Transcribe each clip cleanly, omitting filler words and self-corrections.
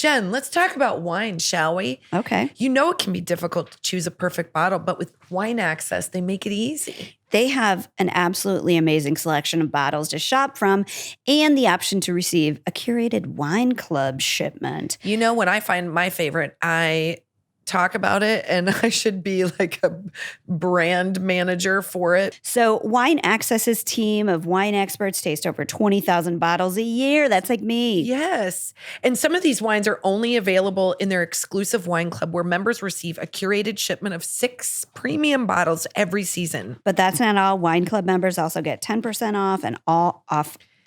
Jen, let's talk about wine, shall we? Okay. You know it can be difficult to choose a perfect bottle, but with Wine Access, they make it easy. They have an absolutely amazing selection of bottles to shop from and the option to receive a curated wine club shipment. You know, when I find my favorite, I talk about it and I should be like a brand manager for it. So Wine Access's team of wine experts taste over 20,000 bottles a year. That's like me. Yes. And some of these wines are only available in their exclusive wine club where members receive a curated shipment of 6 premium bottles every season. But that's not all. Wine Club members also get 10% off and all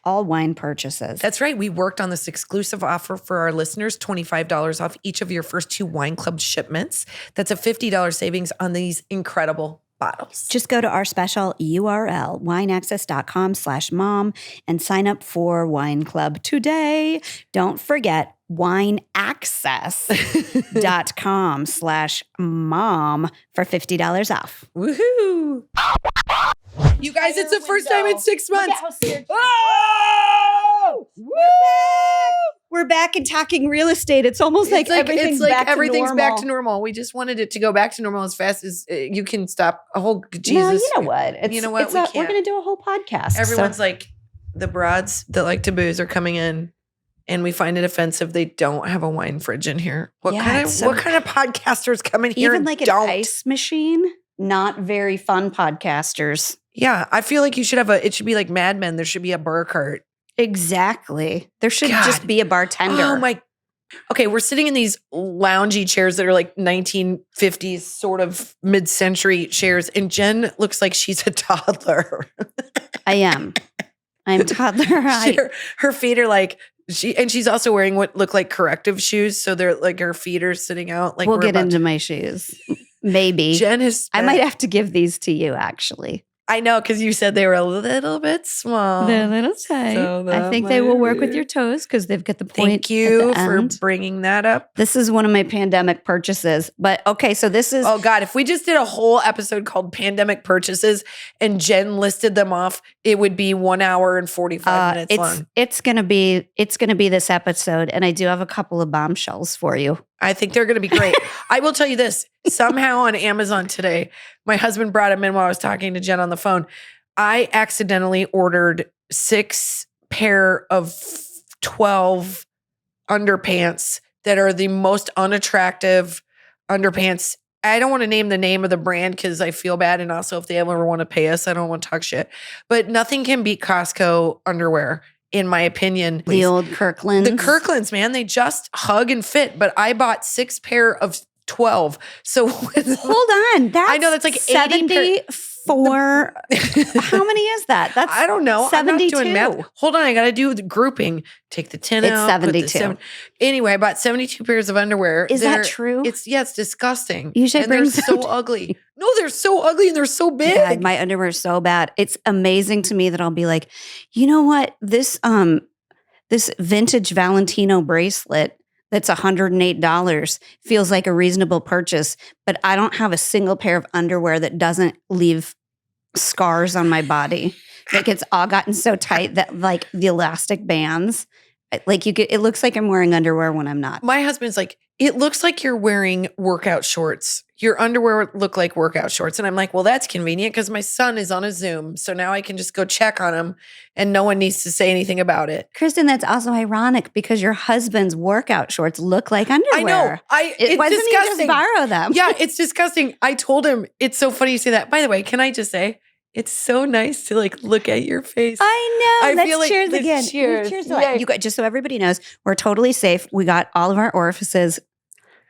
wine purchases. That's right. We worked on this exclusive offer for our listeners, $25 off each of your first 2 Wine Club shipments. That's a $50 savings on these incredible bottles. Just go to our special URL, wineaccess.com/mom, and sign up for Wine Club today. Don't forget wineaccess.com/mom for $50 off. Woohoo! You guys, it's the first time in 6 months. Look at how scared Oh! Woo! We're back and talking real estate. It's almost like everything's back to normal. We just wanted it to go back to normal as fast as you can stop a whole Jesus. No, you know what? We're going to do a whole podcast. Everyone's like, the broads that like to booze are coming in, and we find it offensive they don't have a wine fridge in here. What kind of podcasters come in here even and like don't? An ice machine? Not very fun podcasters. Yeah, I feel like you should have it should be like Mad Men. There should be a bar cart. Exactly. There should just be a bartender. Oh my. Okay, we're sitting in these loungy chairs that are like 1950s sort of mid-century chairs, and Jen looks like she's a toddler. I am. I'm toddler height. Her feet are like she's also wearing what look like corrective shoes, so they're like her feet are sitting out. Like we'll get into my shoes. Maybe. Jen has. I might have to give these to you, actually. I know, because you said they were a little bit small. They're a little tight. So I think they will work with your toes because they've got the point. Thank you for bringing that up. This is one of my pandemic purchases. But okay, so this is. Oh God, if we just did a whole episode called Pandemic Purchases and Jen listed them off, it would be 1 hour and 45 minutes long. It's gonna be this episode, and I do have a couple of bombshells for you. I think they're going to be great. I will tell you this. Somehow on Amazon today, my husband brought them in while I was talking to Jen on the phone. I accidentally ordered 6 pair of 12 underpants that are the most unattractive underpants. I don't want to name the name of the brand because I feel bad. And also if they ever want to pay us, I don't want to talk shit. But nothing can beat Costco underwear. In my opinion. The old Kirklands. The Kirklands, man. They just hug and fit. But I bought 6 pair of 12. So hold on. That's I know that's like 74. How many is that? That's I don't know. 72. I'm not doing math. Hold on. I got to do the grouping. Take the 10 it's out. 72. Anyway, I bought 72 pairs of underwear. Is that true? It's disgusting. You should bring they're so ugly. No, they're so ugly and they're so big. God, my underwear is so bad. It's amazing to me that I'll be like, you know what? This vintage Valentino bracelet that's $108 feels like a reasonable purchase, but I don't have a single pair of underwear that doesn't leave scars on my body. Like it's all gotten so tight that like the elastic bands, like it looks like I'm wearing underwear when I'm not. My husband's like, it looks like you're wearing workout shorts. Your underwear look like workout shorts. And I'm like, well, that's convenient because my son is on a Zoom. So now I can just go check on him and no one needs to say anything about it. Kristin, that's also ironic because your husband's workout shorts look like underwear. I know. It's wasn't disgusting. He just borrow them? Yeah, it's disgusting. I told him, it's so funny you say that. By the way, can I just say, it's so nice to like look at your face. I know. Let's feel like cheers again. Cheers. You got, just so everybody knows, we're totally safe. We got all of our orifices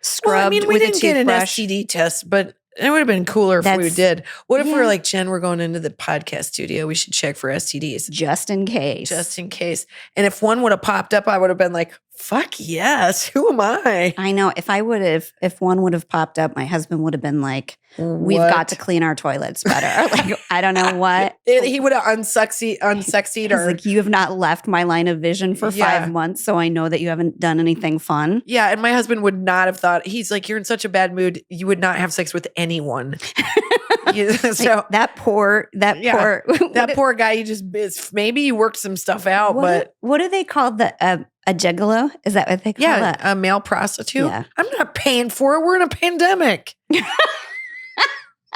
scrubbed with a toothbrush. We didn't get an STD test, but it would have been cooler if we did. What if we were like, Jen, we're going into the podcast studio. We should check for STDs. Just in case. Just in case. And if one would have popped up, I would have been like, fuck yes. Who am I? I know. If one would have popped up, my husband would have been like, we've got to clean our toilets better. Like, I don't know what. He would have unsexied her. Like, you have not left my line of vision for 5 months, so I know that you haven't done anything fun. Yeah, and my husband would not have thought, he's like, you're in such a bad mood, you would not have sex with anyone. So that poor guy, maybe you worked some stuff out, but what do they call a A gigolo? Is that what they call Yeah, it? a male prostitute. Yeah. I'm not paying for it. We're in a pandemic.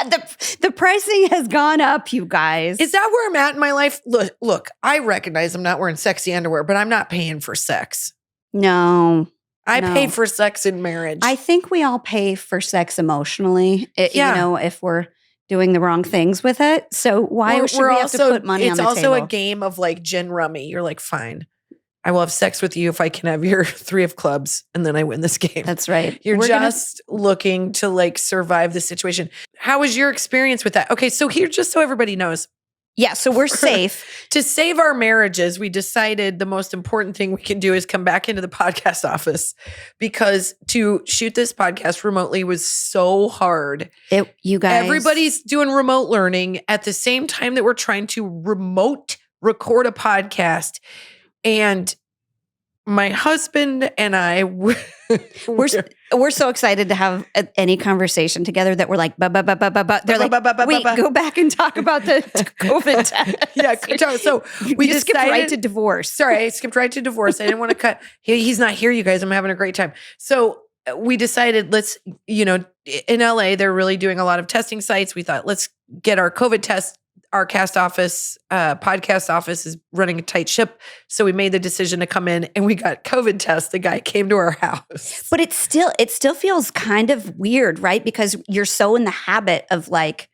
The pricing has gone up, you guys. Is that where I'm at in my life? Look, I recognize I'm not wearing sexy underwear, but I'm not paying for sex. No. I pay for sex in marriage. I think we all pay for sex emotionally, if we're doing the wrong things with it. So why should we have to put money on the table? It's also a game of like gin rummy. You're like, fine, I will have sex with you if I can have your 3 of clubs, and then I win this game. That's right. You're just looking to like survive the situation. How was your experience with that? Okay, so here, just so everybody knows. Yeah, so we're safe. To save our marriages, we decided the most important thing we can do is come back into the podcast office, because to shoot this podcast remotely was so hard. You guys. Everybody's doing remote learning at the same time that we're trying to remote record a podcast. And my husband and I, we're so excited to have any conversation together that we're like, They're like, wait, go back and talk about the COVID test. Yeah. So we just skipped right to divorce. Sorry, I skipped right to divorce. I didn't want to cut. He's not here, you guys. I'm having a great time. So we decided, let's, in LA, they're really doing a lot of testing sites. We thought, let's get our COVID test. Our podcast office is running a tight ship. So we made the decision to come in, and we got COVID tests. The guy came to our house. But it still feels kind of weird, right? Because you're so in the habit of like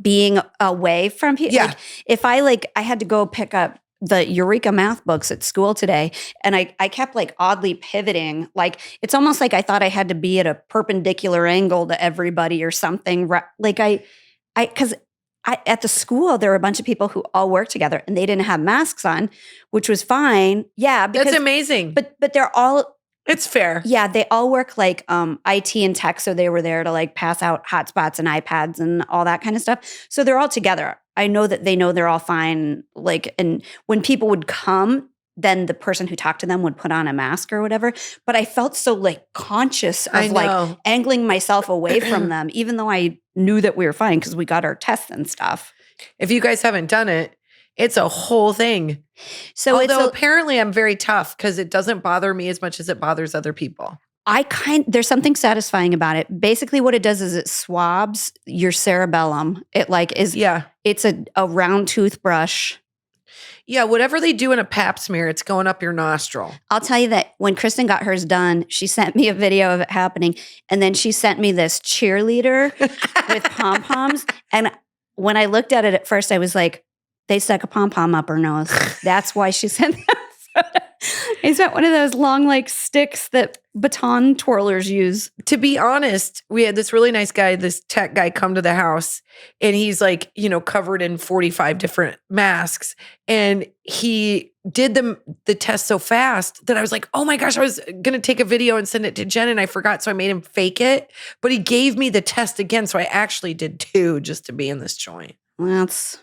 being away from people. Yeah. Like if I had to go pick up the Eureka math books at school today, and I kept like oddly pivoting. Like it's almost like I thought I had to be at a perpendicular angle to everybody or something. Like because at the school, there were a bunch of people who all worked together, and they didn't have masks on, which was fine. Yeah. Because, that's amazing. But they're all... It's fair. Yeah. They all work like IT and tech. So they were there to like pass out hotspots and iPads and all that kind of stuff. So they're all together. I know that they know they're all fine. Like, and when people would come, then the person who talked to them would put on a mask or whatever. But I felt so like conscious of like angling myself away from them, even though I knew that we were fine because we got our tests and stuff. If you guys haven't done it, it's a whole thing. So apparently I'm very tough because it doesn't bother me as much as it bothers other people. There's something satisfying about it. Basically what it does is it swabs your cerebellum. It like is, it's a round toothbrush. Yeah, whatever they do in a pap smear, it's going up your nostril. I'll tell you that when Kristin got hers done, she sent me a video of it happening. And then she sent me this cheerleader with pom-poms. And when I looked at it at first, I was like, they stuck a pom-pom up her nose. That's why she sent that. I sent one of those long like sticks that baton twirlers use. To be honest, we had this really nice guy, this tech guy, come to the house, and he's like, covered in 45 different masks. And he did the test so fast that I was like, oh my gosh, I was going to take a video and send it to Jen, and I forgot. So I made him fake it, but he gave me the test again. So I actually did 2 just to be in this joint. Well, that's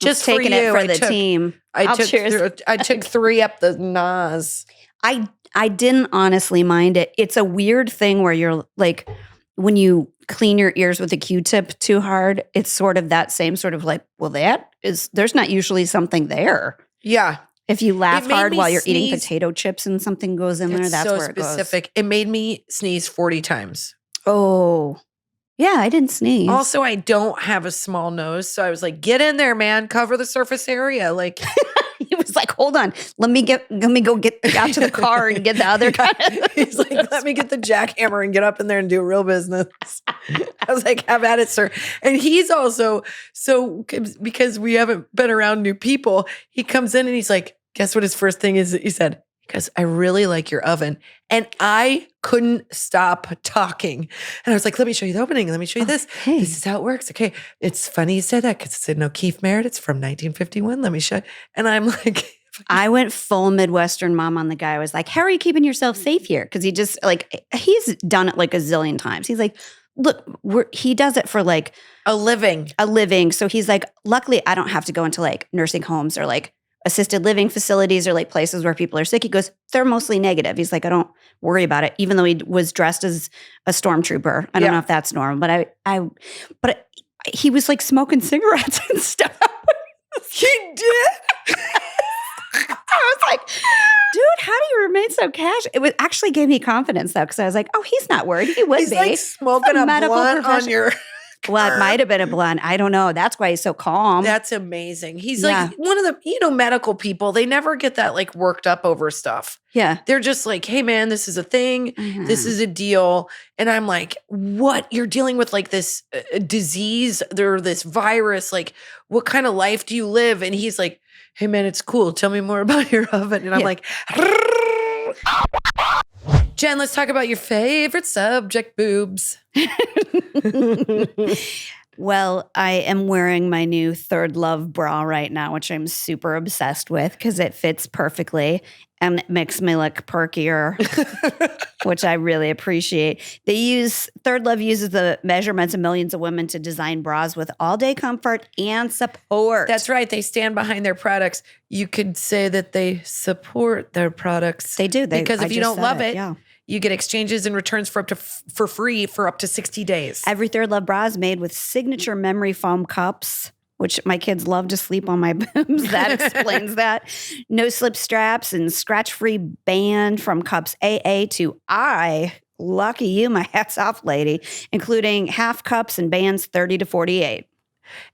just taking it for the team. I took 3 up the nose. I didn't honestly mind it. It's a weird thing where you're like, when you clean your ears with a Q-tip too hard, it's sort of that same sort of like, well, there's not usually something there. Yeah. If you laugh hard while you're eating potato chips and something goes in there, that's where it goes. Specific. It made me sneeze 40 times. Oh, yeah, I didn't sneeze. Also, I don't have a small nose. So I was like, get in there, man. Cover the surface area. Like, he was like, hold on. Let me go get out to the car and get the other guy. He's like, let me get the jackhammer and get up in there and do real business. I was like, have at it, sir. And he's also, because we haven't been around new people, he comes in and he's like, guess what his first thing is? He said, because I really like your oven. And I couldn't stop talking. And I was like, let me show you the opening. Let me show you this. Hey. This is how it works. Okay. It's funny you said that because it's an O'Keefe Merritt. It's from 1951. Let me show you. And I'm like, I went full Midwestern mom on the guy. I was like, how are you keeping yourself safe here? Because he just like, he's done it like a zillion times. He's like, look, he does it for like a living. So he's like, luckily I don't have to go into like nursing homes or like assisted living facilities or like places where people are sick. He goes, they're mostly negative. He's like, I don't worry about it. Even though he was dressed as a stormtrooper. I don't know if that's normal, but he was like smoking cigarettes and stuff. He did? I was like, dude, how do you remain so casual? It actually gave me confidence though, because I was like, oh, he's not worried. He would He's be. like smoking a blunt on your. Well, it might have been a blunt. I don't know. That's why he's so calm. That's amazing. He's like one of the, medical people. They never get that like worked up over stuff. Yeah. They're just like, hey man, this is a thing. This is a deal. And I'm like, what? You're dealing with like this disease or this virus. Like, what kind of life do you live? And he's like, hey man, it's cool. Tell me more about your oven. And I'm like, Jen, let's talk about your favorite subject, boobs. Well, I am wearing my new Third Love bra right now, which I'm super obsessed with because it fits perfectly and it makes me look perkier, which I really appreciate. Third Love uses the measurements of millions of women to design bras with all-day comfort and support. That's right. They stand behind their products. You could say that they support their products. They do. Because if you don't love it, you get exchanges and returns for free for up to 60 days. Every Third Love bra is made with signature memory foam cups, which my kids love to sleep on my boobs. That explains that. No slip straps and scratch-free band from cups AA to I. Lucky you, my hat's off, lady, including half cups and bands 30 to 48.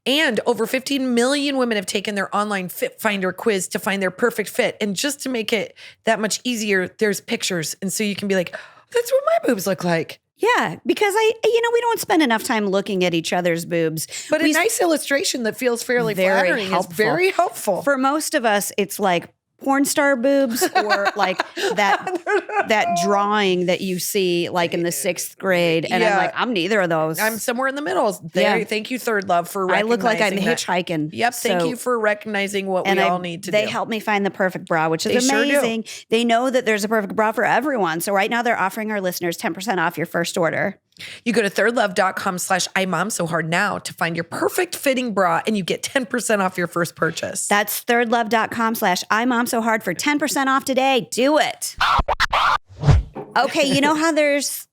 And over 15 million women have taken their online Fit Finder quiz to find their perfect fit. And just to make it that much easier, there's pictures. And so you can be like, that's what my boobs look like. Yeah, because we don't spend enough time looking at each other's boobs. But a nice illustration that feels fairly flattering is very helpful. For most of us, it's like porn star boobs or like that drawing that you see like in the 6th grade. And I'm like, I'm neither of those. I'm somewhere in the middle. Thank you, Third Love, for recognizing I look like I'm hitchhiking. Yep. Thank you for recognizing what we all need to do. They helped me find the perfect bra, which is amazing. Sure, they know that there's a perfect bra for everyone. So right now they're offering our listeners 10% off your first order. You go to thirdlove.com/imomsohard now to find your perfect fitting bra and you get 10% off your first purchase. That's thirdlove.com/imomsohard for 10% off today. Do it. Okay, you know how there's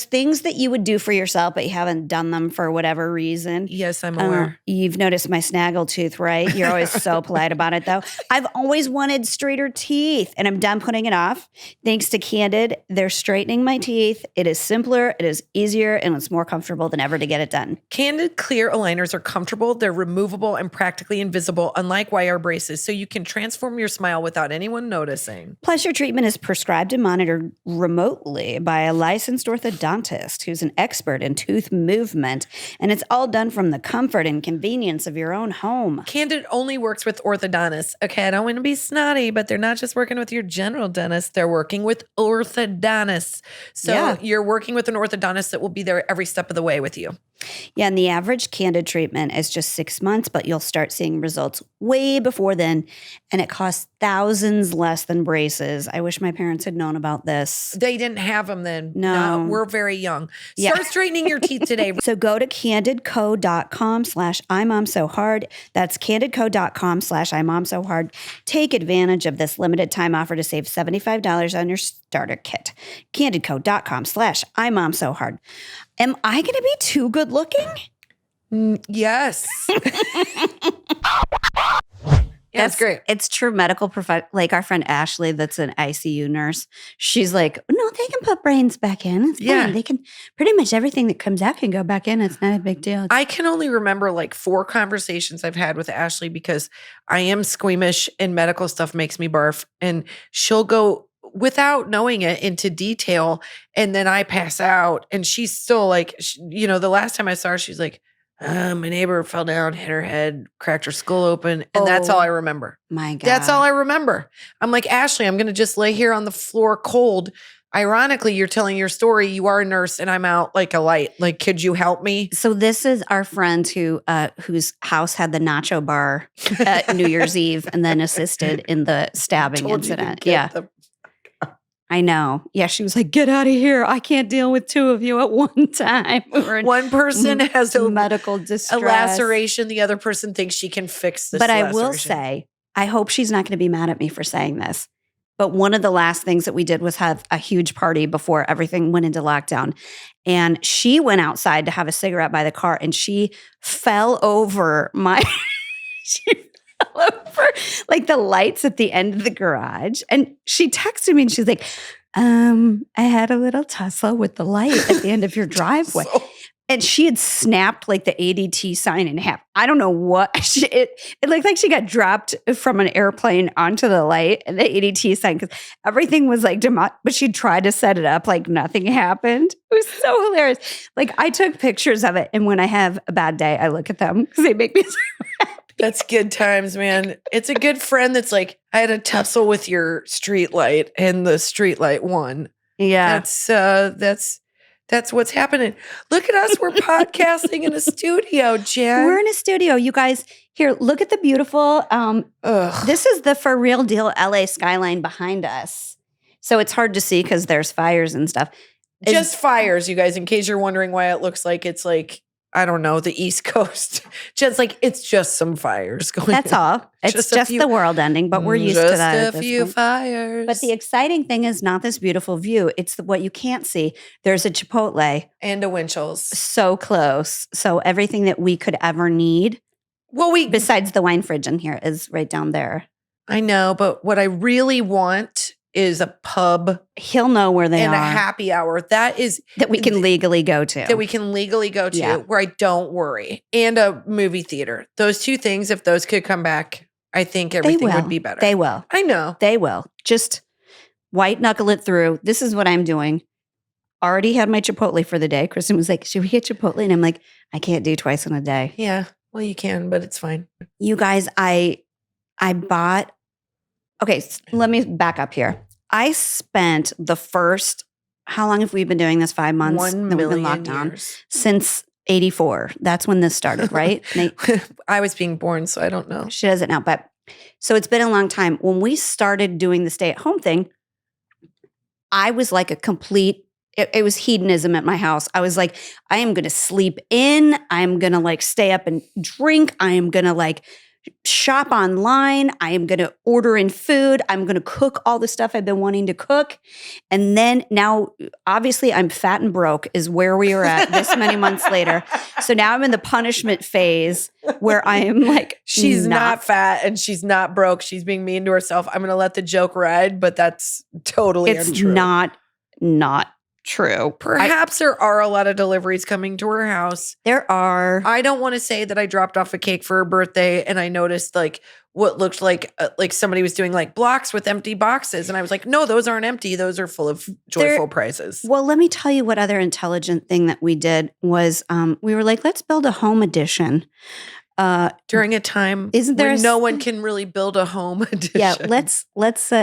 things that you would do for yourself, but you haven't done them for whatever reason. Yes, I'm aware. You've noticed my snaggle tooth, right? You're always so polite about it, though. I've always wanted straighter teeth, and I'm done putting it off. Thanks to Candid, they're straightening my teeth. It is simpler, it is easier, and it's more comfortable than ever to get it done. Candid clear aligners are comfortable, they're removable, and practically invisible, unlike wire braces, so you can transform your smile without anyone noticing. Plus, your treatment is prescribed and monitored remotely by a licensed orthodontist who's an expert in tooth movement, and it's all done from the comfort and convenience of your own home. Candid only works with orthodontists. Okay, I don't want to be snotty, but they're not just working with your general dentist, they're working with orthodontists. So you're working with an orthodontist that will be there every step of the way with you. Yeah, and the average Candid treatment is just 6 months, but you'll start seeing results way before then, and it costs thousands less than braces. I wish my parents had known about this. They didn't have them then. No. We're very young. Start straightening your teeth today. So go to candidco.com/imomsohard. That's candidco.com/imomsohard. Take advantage of this limited time offer to save $75 on your starter kit. candidco.com/imomsohard. Am I going to be too good looking? Yes. That's great. It's true medical like our friend Ashley, that's an ICU nurse. She's like, no, they can put brains back in. It's fine. They can pretty much everything that comes out can go back in. It's not a big deal. I can only remember like 4 conversations I've had with Ashley because I am squeamish and medical stuff makes me barf. And she'll go without knowing it into detail. And then I pass out and she's still like, the last time I saw her, she's like, my neighbor fell down, hit her head, cracked her skull open. And that's all I remember. My God. That's all I remember. I'm like, Ashley, I'm going to just lay here on the floor cold. Ironically, you're telling your story. You are a nurse and I'm out like a light. Like, could you help me? So this is our friend whose house had the nacho bar at New Year's Eve and then assisted in the stabbing incident. I know. Yeah, she was like, get out of here. I can't deal with 2 of you at one time. One person has a medical distress. A laceration. The other person thinks she can fix this laceration. I will say, I hope she's not going to be mad at me for saying this. But one of the last things that we did was have a huge party before everything went into lockdown. And she went outside to have a cigarette by the car and she fell over my... she fell over like the lights at the end of the garage. And she texted me and she's like, I had a little tussle with the light at the end of your driveway. And she had snapped like the ADT sign in half. I don't know what. It looked like she got dropped from an airplane onto the light and the ADT sign because everything was like, but she tried to set it up like nothing happened. It was so hilarious. Like I took pictures of it. And when I have a bad day, I look at them because they make me so happy. That's good times, man. It's a good friend that's like, I had a tussle with your street light and the street light won. Yeah. That's what's happening. Look at us. We're podcasting in a studio, Jen. We're in a studio. You guys, here, look at the beautiful, this is the for real deal LA skyline behind us. So it's hard to see because there's fires and stuff. Just fires, you guys, in case you're wondering why it looks like it's like, I don't know, the East Coast. Just like, it's just some fires going on. That's all. It's just the world ending, but we're used to that. Just a few fires. But the exciting thing is not this beautiful view. It's what you can't see. There's a Chipotle. And a Winchell's. So close. So everything that we could ever need. Well, besides the wine fridge in here is right down there. I know, but what I really want is a pub. He'll know where they are. And a happy hour. That we can legally go to. Yeah. Where I don't worry. And a movie theater. Those two things, if those could come back, I think everything would be better. They will. I know. They will. Just white knuckle it through. This is what I'm doing. Already had my Chipotle for the day. Kristin was like, should we get Chipotle? And I'm like, I can't do twice in a day. Yeah. Well, you can, but it's fine. You guys, I bought. Okay, let me back up here. I spent the first, how long have we been doing this? 5 months? 1 million years. Since 84. That's when this started, right? I was being born, so I don't know. She doesn't know. But so it's been a long time. When we started doing the stay-at-home thing, I was like a complete, it was hedonism at my house. I was like, I am going to sleep in. I'm going to like stay up and drink. I am going to like shop online. I am going to order in food. I'm going to cook all the stuff I've been wanting to cook. And then now, obviously, I'm fat and broke is where we are at this many months later. So now I'm in the punishment phase where I am like, she's not fat and she's not broke. She's being mean to herself. I'm going to let the joke ride, but that's totally untrue. It's not true. Perhaps there are a lot of deliveries coming to her house. There are. I don't want to say that I dropped off a cake for her birthday and I noticed like what looked like somebody was doing like blocks with empty boxes. And I was like, no, those aren't empty. Those are full of joyful prizes. Well, let me tell you what other intelligent thing that we did was we were like, let's build a home edition. During a time when no one can really build a home edition. Yeah, let's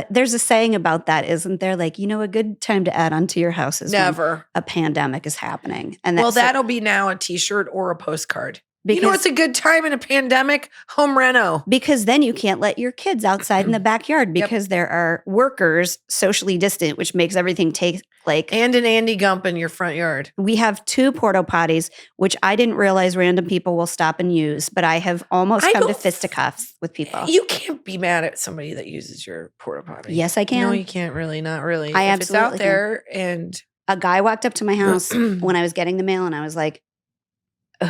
there's a saying about that, isn't there? Like, a good time to add onto your house is never when a pandemic is happening. And that'll be now a t-shirt or a postcard. Because it's a good time in a pandemic? Home reno. Because then you can't let your kids outside in the backyard because there are workers socially distant, which makes everything take like... And an Andy Gump in your front yard. We have 2 porta potties, which I didn't realize random people will stop and use, but I have almost come to fisticuffs with people. You can't be mad at somebody that uses your porta potty. Yes, I can. No, you can't really. Not really. I absolutely it's out there and... A guy walked up to my house when I was getting the mail and I was like,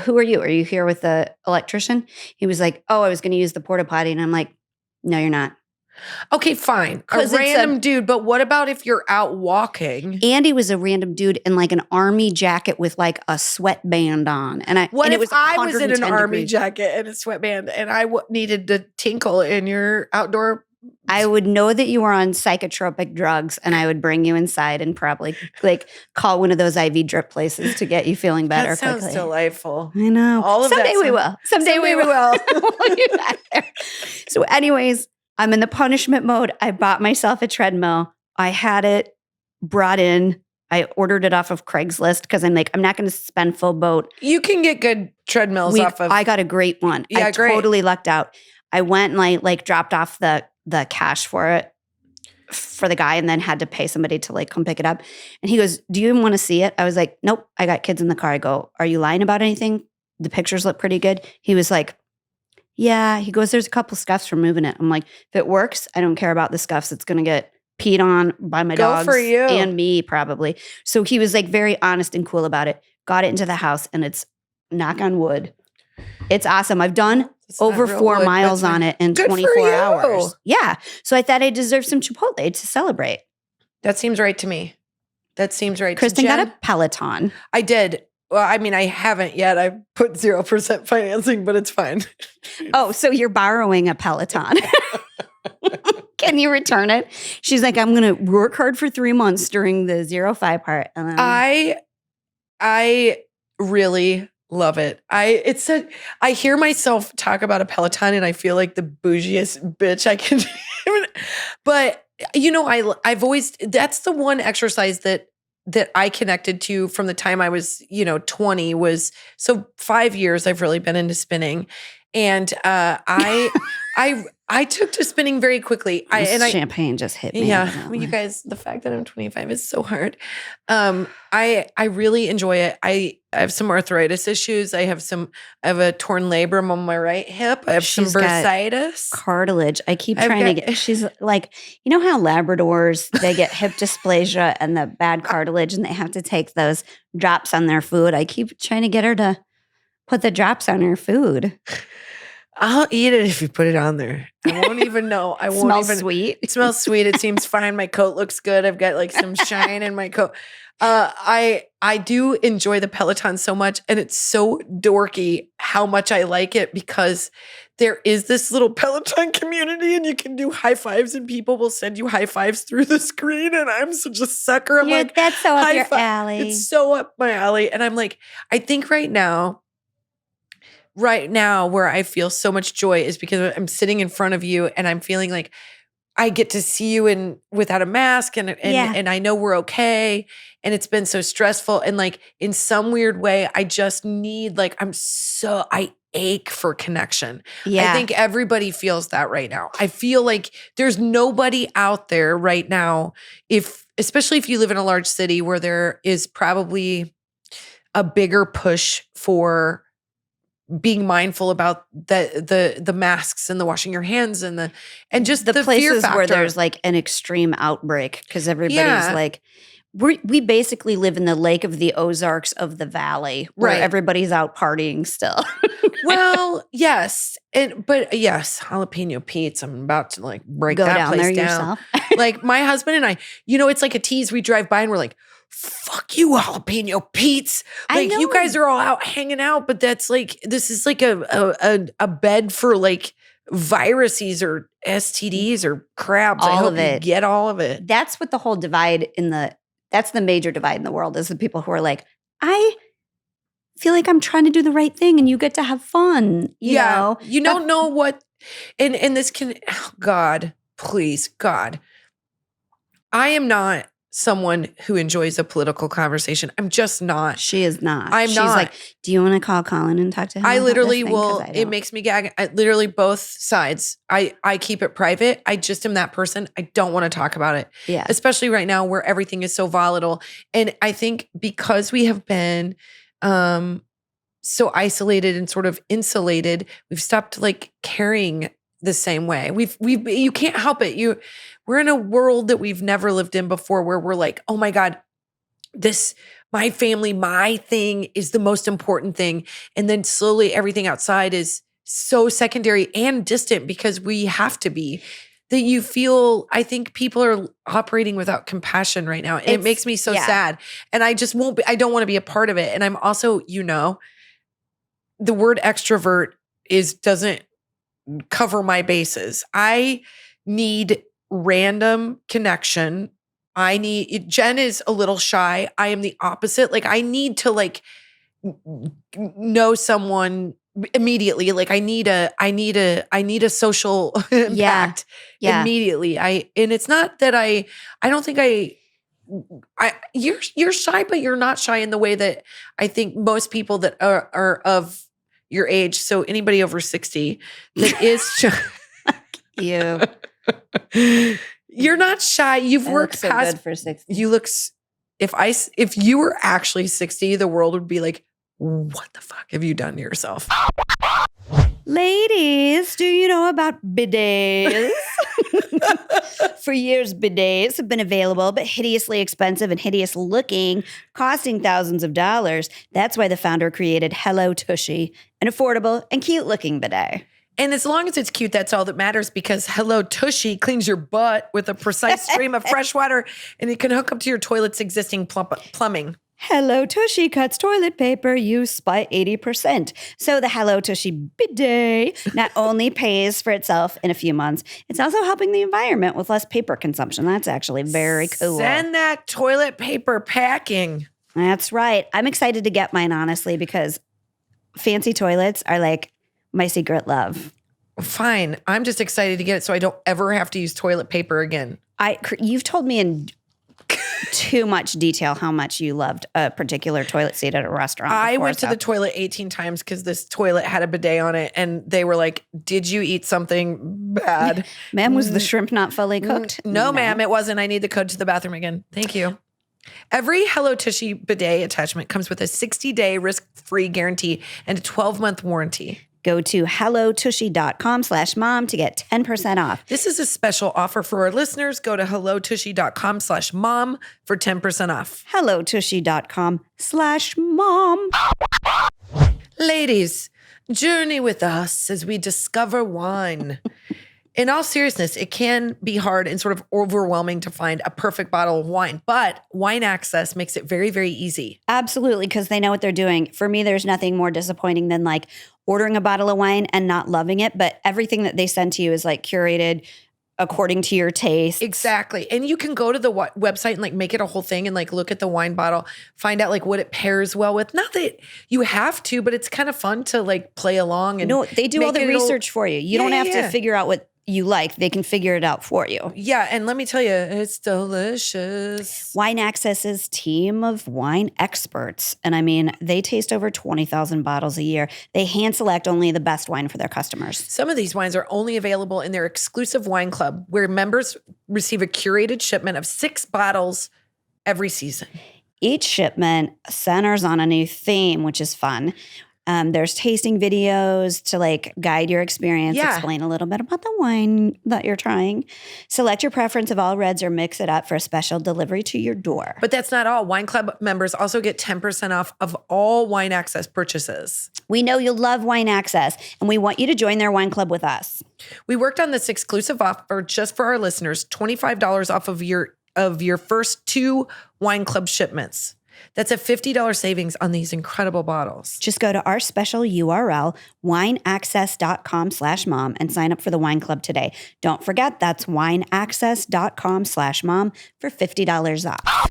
who are you? Are you here with the electrician? He was like, oh, I was going to use the porta potty. And I'm like, no, you're not. Okay, fine. A random dude. But what about if you're out walking? Andy was a random dude in like an army jacket with like a sweatband on. What if it was I was in an army degrees. jacket and a sweatband and I needed to tinkle in your outdoor? I would know that you were on psychotropic drugs and I would bring you inside and probably like call one of those IV drip places to get you feeling better. That sounds quickly. Delightful. I know. Someday we will. Someday we will. We'll get back there. So anyways, I'm in the punishment mode. I bought myself a treadmill. I had it brought in. I ordered it off of Craigslist because I'm like, I'm not going to spend full boat. You can get good treadmills off of. I got a great one. Yeah, I totally lucked out. I went and I like dropped off the cash for it for the guy and then had to pay somebody to like come pick it up. And he goes, do you even want to see it? I was like, nope, I got kids in the car. I go, are you lying about anything? The pictures look pretty good. He was like, yeah. He goes, there's a couple scuffs from moving it. I'm like, if it works, I don't care about the scuffs. It's going to get peed on by my dogs for you. And me probably. So he was like very honest and cool about it. Got it into the house and it's, knock on wood, it's awesome. I've done It's not over real 4 wood, miles but on it in Good for 24 you. hours. Yeah. So I thought I deserved some Chipotle to celebrate. That seems right to me. That seems right to Kristin got Jen. a Peloton. I did. Well, I mean, I haven't yet. I put 0% financing, but it's fine. Oh, so you're borrowing a Peloton. Can you return it? She's like, I'm going to work hard for 3 months during the 0-5 part. And then I really love it. I hear myself talk about a Peloton and I feel like the bougiest bitch I can do. But you know, I've always, that's the one exercise that I connected to from the time I was, 20 was, so 5 years I've really been into spinning. And I took to spinning very quickly. Champagne just hit me. Yeah, well, you guys, the fact that I'm 25 is so hard. I really enjoy it. I have some arthritis issues. I have a torn labrum on my right hip. I have some bursitis. Cartilage. I keep trying to get. She's like, you know how Labradors, they get hip dysplasia and the bad cartilage, and they have to take those drops on their food. I keep trying to get her to put the drops on her food. I'll eat it if you put it on there. I won't even know. I won't even. Sweet. It smells sweet. It seems fine. My coat looks good. I've got like some shine in my coat. I do enjoy the Peloton so much, and it's so dorky how much I like it because there is this little Peloton community, and you can do high fives, and people will send you high fives through the screen. And I'm such a sucker. I'm like, that's so up your alley. It's so up my alley, and I'm like, I think right now where I feel so much joy is because I'm sitting in front of you and I'm feeling like I get to see you without a mask and I know we're okay. And it's been so stressful. And like in some weird way, I just need I ache for connection. Yeah. I think everybody feels that right now. I feel like there's nobody out there right now, especially if you live in a large city where there is probably a bigger push for being mindful about the masks and the washing your hands and just the places fear factor. Where there's like an extreme outbreak because everybody's like, we basically live in the Lake of the Ozarks of the Valley where everybody's out partying still. Well, yes. Yes, jalapeno Pete's. I'm about to like break Go that down place there down. yourself. Like my husband and I, it's like a tease. We drive by and we're like, fuck you, jalapeno Pete's. Like you guys are all out hanging out, but that's like, this is like a bed for like viruses or STDs or crabs. All of it. Get all of it. That's what the whole that's the major divide in the world is the people who are like, I feel like I'm trying to do the right thing and you get to have fun. You know? You don't know what, and this can, oh God, please, God. I am not someone who enjoys a political conversation. I'm just not. She is not. She's not. Like, do you want to call Colin and talk to him? I literally will. It makes me gag. Literally both sides. I keep it private. I just am that person. I don't want to talk about it. Yeah. Especially right now where everything is so volatile. And I think because we have been so isolated and sort of insulated, we've stopped like caring the same way. You can't help it. We're in a world that we've never lived in before where we're like, oh my God, my family, my thing is the most important thing. And then slowly everything outside is so secondary and distant because we have to be. That you feel, I think people are operating without compassion right now. And it makes me so sad. And I just I don't want to be a part of it. And I'm also, the word extrovert doesn't cover my bases. I need random connection. Jen is a little shy. I am the opposite. Like I need to like know someone immediately. Like I need a social impact immediately. And it's not that I don't think you're shy, but you're not shy in the way that I think most people that are of your age. So anybody over 60 that is shy. You. You're not shy. You've worked so past good for 60. You look. If you were actually 60, the world would be like, what the fuck have you done to yourself? Ladies, do you know about bidets? For years, bidets have been available, but hideously expensive and hideous looking, costing thousands of dollars. That's why the founder created Hello Tushy, an affordable and cute looking bidet. And as long as it's cute, that's all that matters because Hello Tushy cleans your butt with a precise stream of fresh water and it can hook up to your toilet's existing plumbing. Hello Tushy cuts toilet paper use by 80%. So the Hello Tushy bidet not only pays for itself in a few months, it's also helping the environment with less paper consumption. That's actually very cool. Send that toilet paper packing. That's right. I'm excited to get mine, honestly, because fancy toilets are like my secret love. Fine. I'm just excited to get it so I don't ever have to use toilet paper again. You've told me in too much detail how much you loved a particular toilet seat at a restaurant. I went to the toilet 18 times because this toilet had a bidet on it, and they were like, "Did you eat something bad?" Ma'am, was the shrimp not fully cooked? No, ma'am, it wasn't. I need the code to the bathroom again. Thank you. Every Hello Tushy bidet attachment comes with a 60-day risk-free guarantee and a 12-month warranty. Go to hellotushy.com/mom to get 10% off. This is a special offer for our listeners. Go to hellotushy.com/mom for 10% off. hellotushy.com/mom. Ladies, journey with us as we discover wine. In all seriousness, it can be hard and sort of overwhelming to find a perfect bottle of wine, but Wine Access makes it very, very easy. Absolutely, because they know what they're doing. For me, there's nothing more disappointing than like ordering a bottle of wine and not loving it, but everything that they send to you is like curated according to your taste. Exactly. And you can go to the website and like make it a whole thing and like look at the wine bottle, find out like what it pairs well with. Not that you have to, but it's kind of fun to like play along. And no, they do all the research for you. You don't have to figure out what you like. They can figure it out for you. Yeah. And let me tell you, it's delicious. Wine Access's team of wine experts. And I mean, they taste over 20,000 bottles a year. They hand select only the best wine for their customers. Some of these wines are only available in their exclusive wine club, where members receive a curated shipment of 6 bottles every season. Each shipment centers on a new theme, which is fun. There's tasting videos to like guide your experience, explain a little bit about the wine that you're trying. Select your preference of all reds or mix it up for a special delivery to your door. But that's not all. Wine Club members also get 10% off of all Wine Access purchases. We know you'll love Wine Access, and we want you to join their wine club with us. We worked on this exclusive offer just for our listeners, $25 off of your first 2 Wine Club shipments. That's a $50 savings on these incredible bottles. Just go to our special URL, wineaccess.com/mom, and sign up for the wine club today. Don't forget, that's wineaccess.com/mom for $50 off.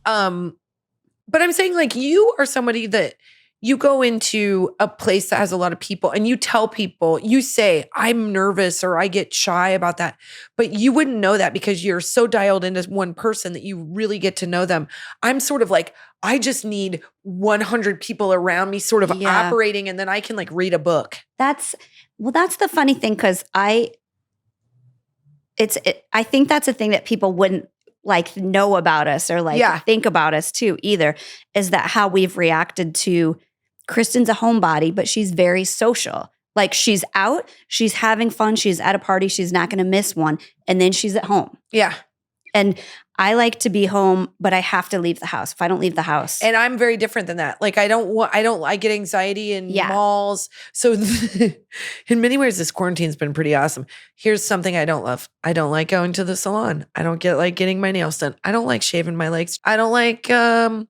But I'm saying like you are somebody that you go into a place that has a lot of people and you tell people, you say, I'm nervous or I get shy about that. But you wouldn't know that because you're so dialed into one person that you really get to know them. I'm sort of like, I just need 100 people around me sort of operating, and then I can like read a book. That's the funny thing, because I think that's a thing that people wouldn't like know about us or like think about us too either, is that how we've reacted to Kristin's a homebody, but she's very social. Like she's out, she's having fun, she's at a party, she's not going to miss one, and then she's at home. Yeah. And I like to be home, but I have to leave the house. If I don't leave the house. And I'm very different than that. Like I get anxiety in malls. So in many ways, this quarantine's been pretty awesome. Here's something I don't love. I don't like going to the salon. I don't like getting my nails done. I don't like shaving my legs. I don't like that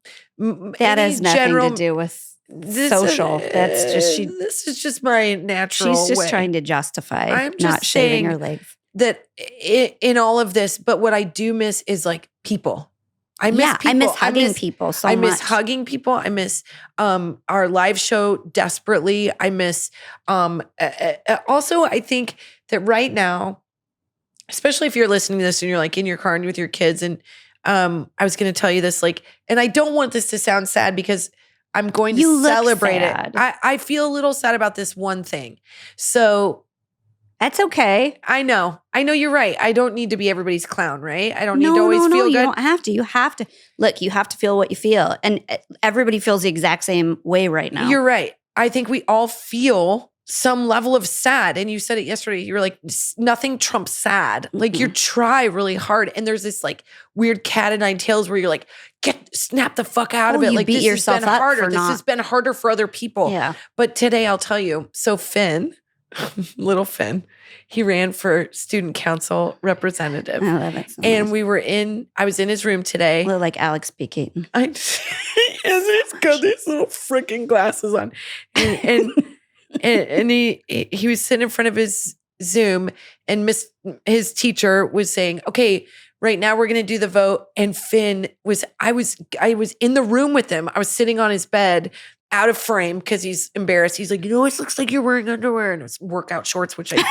has nothing to do with social. This is just my natural She's just way. trying to justify not shaving her legs. That in all of this, but what I do miss is like people. I miss people. I miss hugging people so much. I miss hugging people. I miss our live show desperately. I miss also I think that right now, especially if you're listening to this and you're like in your car and with your kids, and I was going to tell you this, like, and I don't want this to sound sad because I'm going to celebrate it. I feel a little sad about this one thing. So that's okay. I know you're right. I don't need to be everybody's clown, right? I don't need to always feel good. You don't have to. You have to. Look, you have to feel what you feel. And everybody feels the exact same way right now. You're right. I think we all feel some level of sad. And you said it yesterday. You were like, nothing trumps sad. Like you try really hard. And there's this like weird cat o' nine tails where you're like, snap the fuck out of it. You like beat this yourself has been up harder. for This has been harder for other people. Yeah. But today I'll tell you. So Finn, little Finn, he ran for student council representative. I love it so And much. I was in his room today. A little like Alex P. Keaton. He's got these little freaking glasses on. And he was sitting in front of his Zoom, and his teacher was saying, okay, right now we're going to do the vote. And Finn I was in the room with him. I was sitting on his bed out of frame because he's embarrassed. He's like, it looks like you're wearing underwear, and it's workout shorts, which I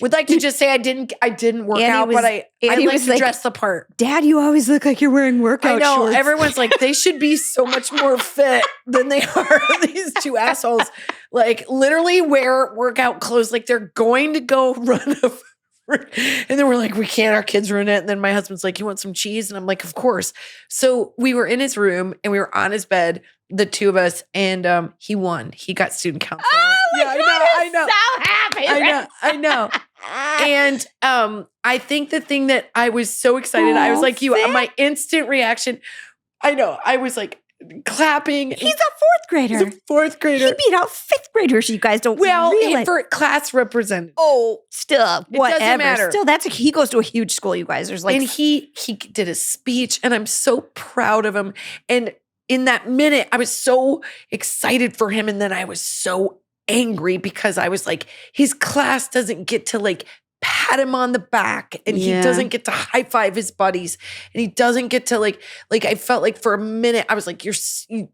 would like to just say I didn't work out, but I like to dress the part. Dad, you always look like you're wearing workout shorts. I know. Everyone's like, they should be so much more fit than they are. These two assholes, like, literally wear workout clothes like they're going to go run a. And then we're like, we can't, our kids ruin it. And then my husband's like, you want some cheese? And I'm like, of course. So we were in his room and we were on his bed, the two of us, and he won. He got student council. Oh my God, I know. So happy. I know. And I think the thing that I was so excited, I was like you, my instant reaction, I know, I was like clapping. He's a fourth grader. He beat out fifth graders. You guys don't realize. For class representative. Oh, still, whatever. Doesn't matter. Still, he goes to a huge school, you guys. There's like, and he did a speech, and I'm so proud of him. And in that minute, I was so excited for him, and then I was so angry because I was like, his class doesn't get to like pat him on the back, and he doesn't get to high five his buddies, and he doesn't get to like I felt like for a minute I was like, can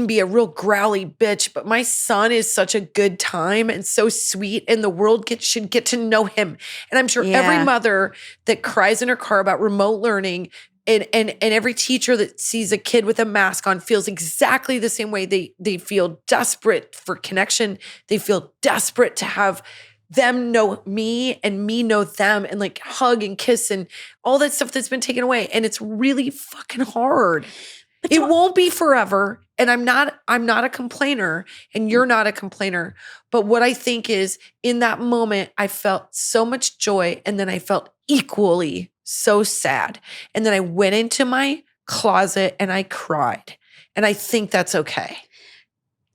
be a real growly bitch, but my son is such a good time and so sweet, and the world should get to know him. And I'm sure every mother that cries in her car about remote learning and every teacher that sees a kid with a mask on feels exactly the same way. They feel desperate for connection. They feel desperate to have them know me and me know them, and like hug and kiss and all that stuff that's been taken away. And it's really fucking hard. It won't be forever. And I'm not a complainer, and you're not a complainer. But what I think is, in that moment, I felt so much joy, and then I felt equally so sad. And then I went into my closet and I cried. And I think that's okay.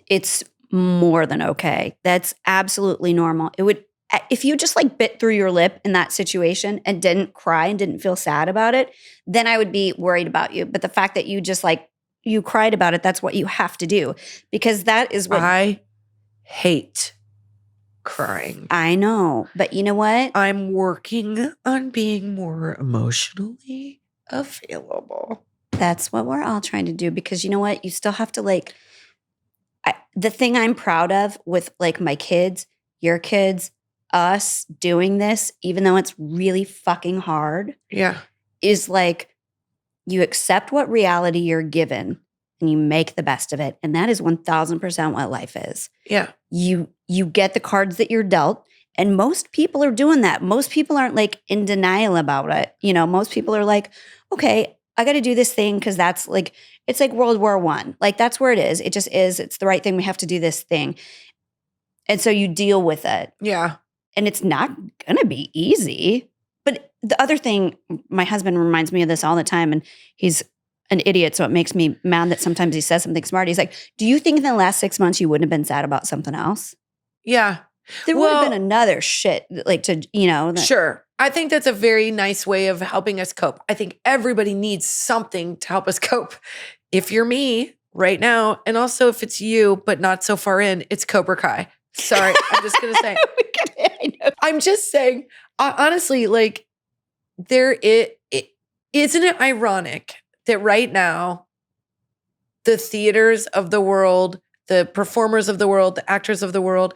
It's more than okay. That's absolutely normal. It would, if you just like bit through your lip in that situation and didn't cry and didn't feel sad about it, then I would be worried about you. But the fact that you just like, you cried about it, that's what you have to do, because that is what I hate crying. I know, but you know what? I'm working on being more emotionally available. That's what we're all trying to do, because you know what? You still have to like, the thing I'm proud of with like my kids, your kids, us doing this, even though it's really fucking hard. Yeah. Is like, you accept what reality you're given and you make the best of it. And that is 1000% what life is. Yeah. You get the cards that you're dealt. And most people are doing that. Most people aren't like in denial about it. You know, most people are like, okay, I got to do this thing because that's like, it's like World War I. Like, that's where it is. It just is. It's the right thing. We have to do this thing. And so you deal with it. Yeah. And it's not going to be easy. But the other thing, my husband reminds me of this all the time, and he's an idiot, so it makes me mad that sometimes he says something smart. He's like, do you think in the last 6 months you wouldn't have been sad about something else? Yeah. There would have been another shit, like, to, you know. Sure. I think that's a very nice way of helping us cope. I think everybody needs something to help us cope. If you're me right now, and also if it's you, but not so far in, it's Cobra Kai. Sorry, I'm just going to say. I'm just saying, honestly, like, isn't it ironic that right now, the theaters of the world, the performers of the world, the actors of the world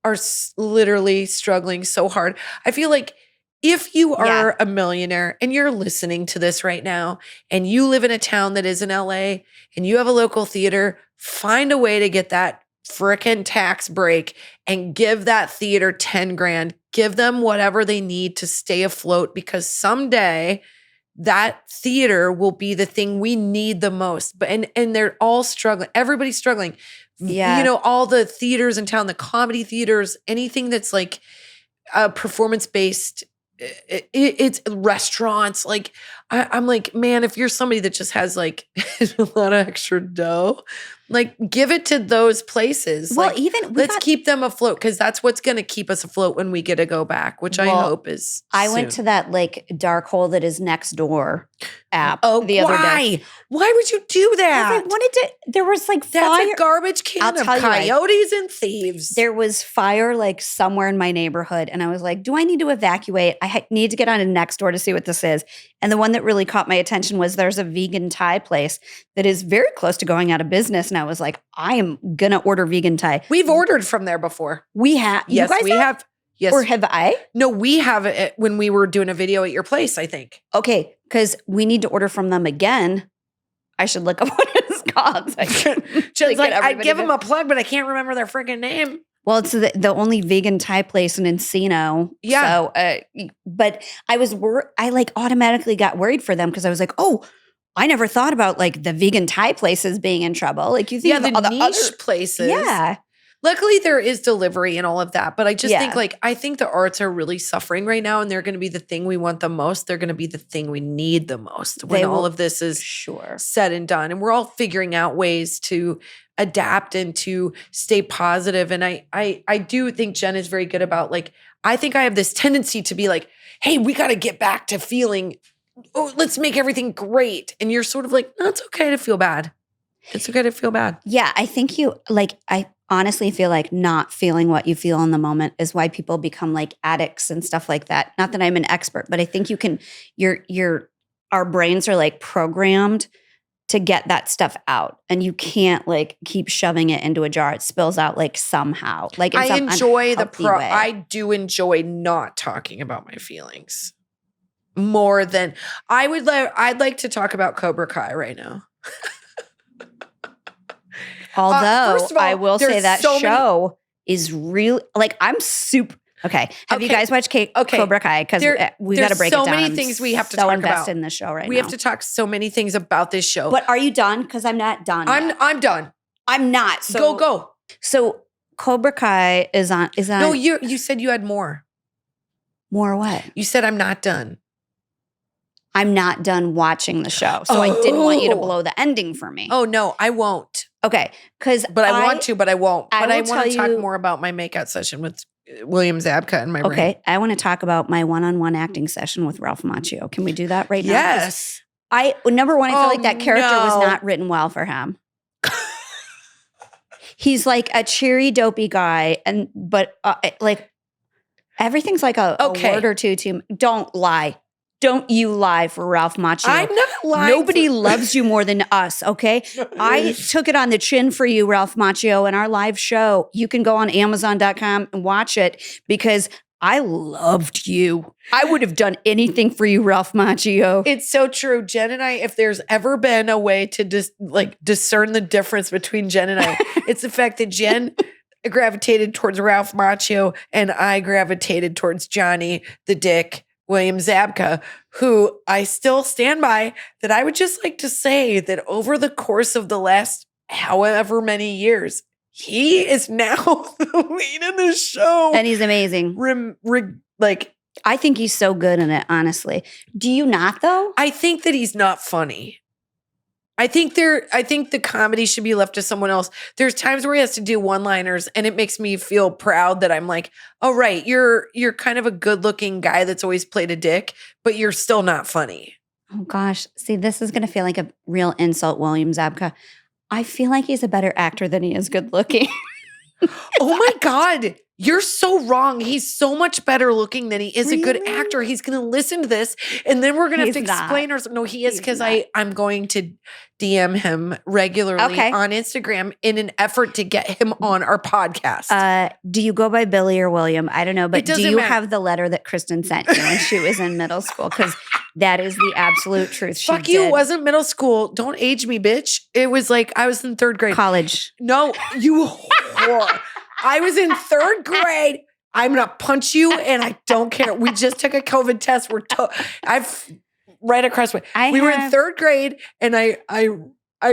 are literally struggling so hard. I feel like if you are a millionaire and you're listening to this right now, and you live in a town that is in LA and you have a local theater, find a way to get that frickin' tax break and give that theater 10 grand. Give them whatever they need to stay afloat, because someday that theater will be the thing we need the most. But and they're all struggling. Everybody's struggling. Yeah. You know, all the theaters in town, the comedy theaters, anything that's like performance-based, it's restaurants. Like, I'm like, man, if you're somebody that just has like a lot of extra dough, like give it to those places. Well, like, even let's keep them afloat because that's what's going to keep us afloat when we get to go back, which I hope is. I went to that like dark hole that is next door app the other day. Why would you do that? I wanted to. There was like fire. That's a garbage can of coyotes and thieves. There was fire like somewhere in my neighborhood, and I was like, "Do I need to evacuate? I need to get on to next door to see what this is." And the one that really caught my attention was there's a vegan Thai place that is very close to going out of business, and I was like, "I am gonna order vegan Thai." We've ordered from there before. We have. Yes, you guys we have. Yes, or have I? No, we have it when we were doing a video at your place. I think. Okay, because we need to order from them again. I should look up what it's called. Jen's like, I'd give them a plug, but I can't remember their freaking name. Well, it's the only vegan Thai place in Encino. Yeah. So, but I like automatically got worried for them because I was like, oh, I never thought about like the vegan Thai places being in trouble. Like you think the all the niche other places. Yeah. Luckily, there is delivery and all of that. But I just think I think the arts are really suffering right now and they're going to be the thing we want the most. They're going to be the thing we need the most when all of this is said and done. And we're all figuring out ways to adapt and to stay positive. And I do think Jen is very good about like, I think I have this tendency to be like, hey, we got to get back to feeling, oh, let's make everything great. And you're sort of like, no, it's okay to feel bad. It's okay to feel bad. Yeah, I think I honestly feel like not feeling what you feel in the moment is why people become like addicts and stuff like that. Not that I'm an expert, but I think you can, our brains are like programmed to get that stuff out and you can't like keep shoving it into a jar. It spills out like somehow. Like I enjoy I do enjoy not talking about my feelings more than I'd like to talk about Cobra Kai right now. Although first of all, I will say that show is real. Like I'm super. Okay. Have you guys watched Cobra Kai? Because we got to break it down. So many things we have to talk about. Invested in the show right now. We have to talk so many things about this show. But are you done? Because I'm not done. I'm done. I'm not. So go. So Cobra Kai is on. No, you said you had more. More what? You said I'm not done. I'm not done watching the show. So I didn't want you to blow the ending for me. Oh no, I won't. Okay. But I want to, but I won't. But I want to talk more about my makeout session with William Zabka and my brain. Okay. I want to talk about my one-on-one acting session with Ralph Macchio. Can we do that right now? Yes. Number one, I feel like that character was not written well for him. He's like a cheery, dopey guy, but everything's like a word or two to him. Don't lie. Don't you lie for Ralph Macchio. I'm not lying. Nobody loves you more than us, okay? I took it on the chin for you, Ralph Macchio, in our live show. You can go on Amazon.com and watch it because I loved you. I would have done anything for you, Ralph Macchio. It's so true. Jen and I, if there's ever been a way to discern the difference between Jen and I, it's the fact that Jen gravitated towards Ralph Macchio and I gravitated towards Johnny the Dick William Zabka, who I still stand by, that I would just like to say that over the course of the last however many years, he is now the lead in the show. And he's amazing. I think he's so good in it, honestly. Do you not, though? I think that he's not funny. I think the comedy should be left to someone else. There's times where he has to do one-liners and it makes me feel proud that I'm like, oh, right, you're kind of a good-looking guy that's always played a dick, but you're still not funny. Oh, gosh. See, this is going to feel like a real insult, William Zabka. I feel like he's a better actor than he is good-looking. Oh, my God. You're so wrong. He's so much better looking than he is a good actor. He's going to listen to this and then we're going to have to explain ourselves. No, he is because I'm going to DM him regularly on Instagram in an effort to get him on our podcast. Do you go by Billy or William? I don't know, but do you have the letter that Kristin sent you when she was in middle school? Because that is the absolute truth. Fuck you. It wasn't middle school. Don't age me, bitch. It was like I was in third grade. College. No, you whore. I was in third grade. I'm gonna punch you, and I don't care. We just took a COVID test. I've right across the way. We were in third grade, and I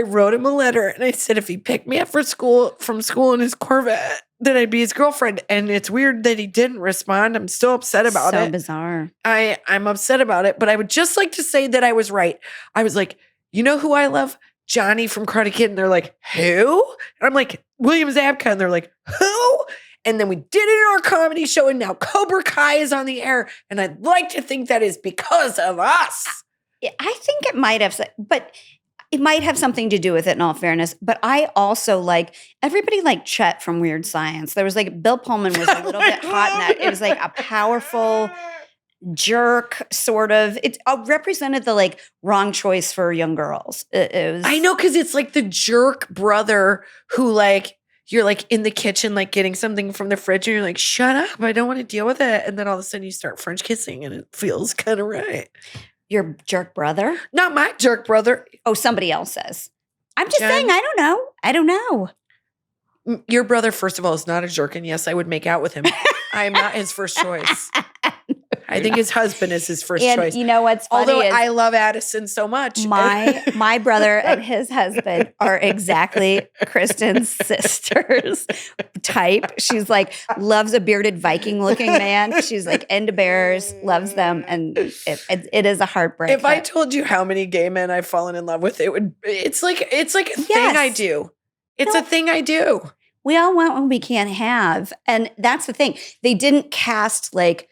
wrote him a letter, and I said if he picked me up from school in his Corvette, that I'd be his girlfriend. And it's weird that he didn't respond. I'm still upset about it. So bizarre. I'm upset about it, but I would just like to say that I was right. I was like, you know who I love? Johnny from Karate Kid. And they're like, who? And I'm like, William Zabka. And they're like, who? And then we did it in our comedy show. And now Cobra Kai is on the air. And I'd like to think that is because of us. I think it might have, but it might have something to do with it in all fairness. But I also like, everybody liked Chet from Weird Science. There was like, Bill Pullman was a little bit hot in that. It was like a powerful jerk sort of. It represented the like wrong choice for young girls. It was. I know, because it's like the jerk brother who like, you're like in the kitchen, like getting something from the fridge and you're like, shut up, I don't want to deal with it. And then all of a sudden you start French kissing and it feels kind of right. Your jerk brother? Not my jerk brother. Oh, somebody else says. I'm just saying, I don't know. Your brother, first of all, is not a jerk. And yes, I would make out with him. I am not his first choice. I think his husband is his first choice. You know what's funny? Although I love Addison so much. My brother and his husband are exactly Kristen's sister's type. She's like, loves a bearded Viking looking man. She's like into bears, loves them. And it is a heartbreak. If I told you how many gay men I've fallen in love with, it's like a thing I do. It's a thing I do. We all want what we can't have. And that's the thing. They didn't cast like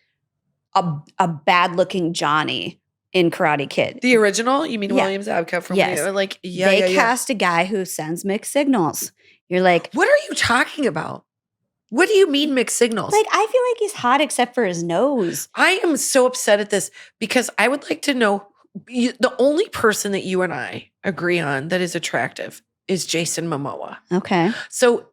a bad-looking Johnny in Karate Kid. The original? You mean William Zabka from like they cast a guy who sends mixed signals. You're like, what are you talking about? What do you mean mixed signals? Like, I feel like he's hot except for his nose. I am so upset at this because I would like to know the only person that you and I agree on that is attractive is Jason Momoa. Okay. So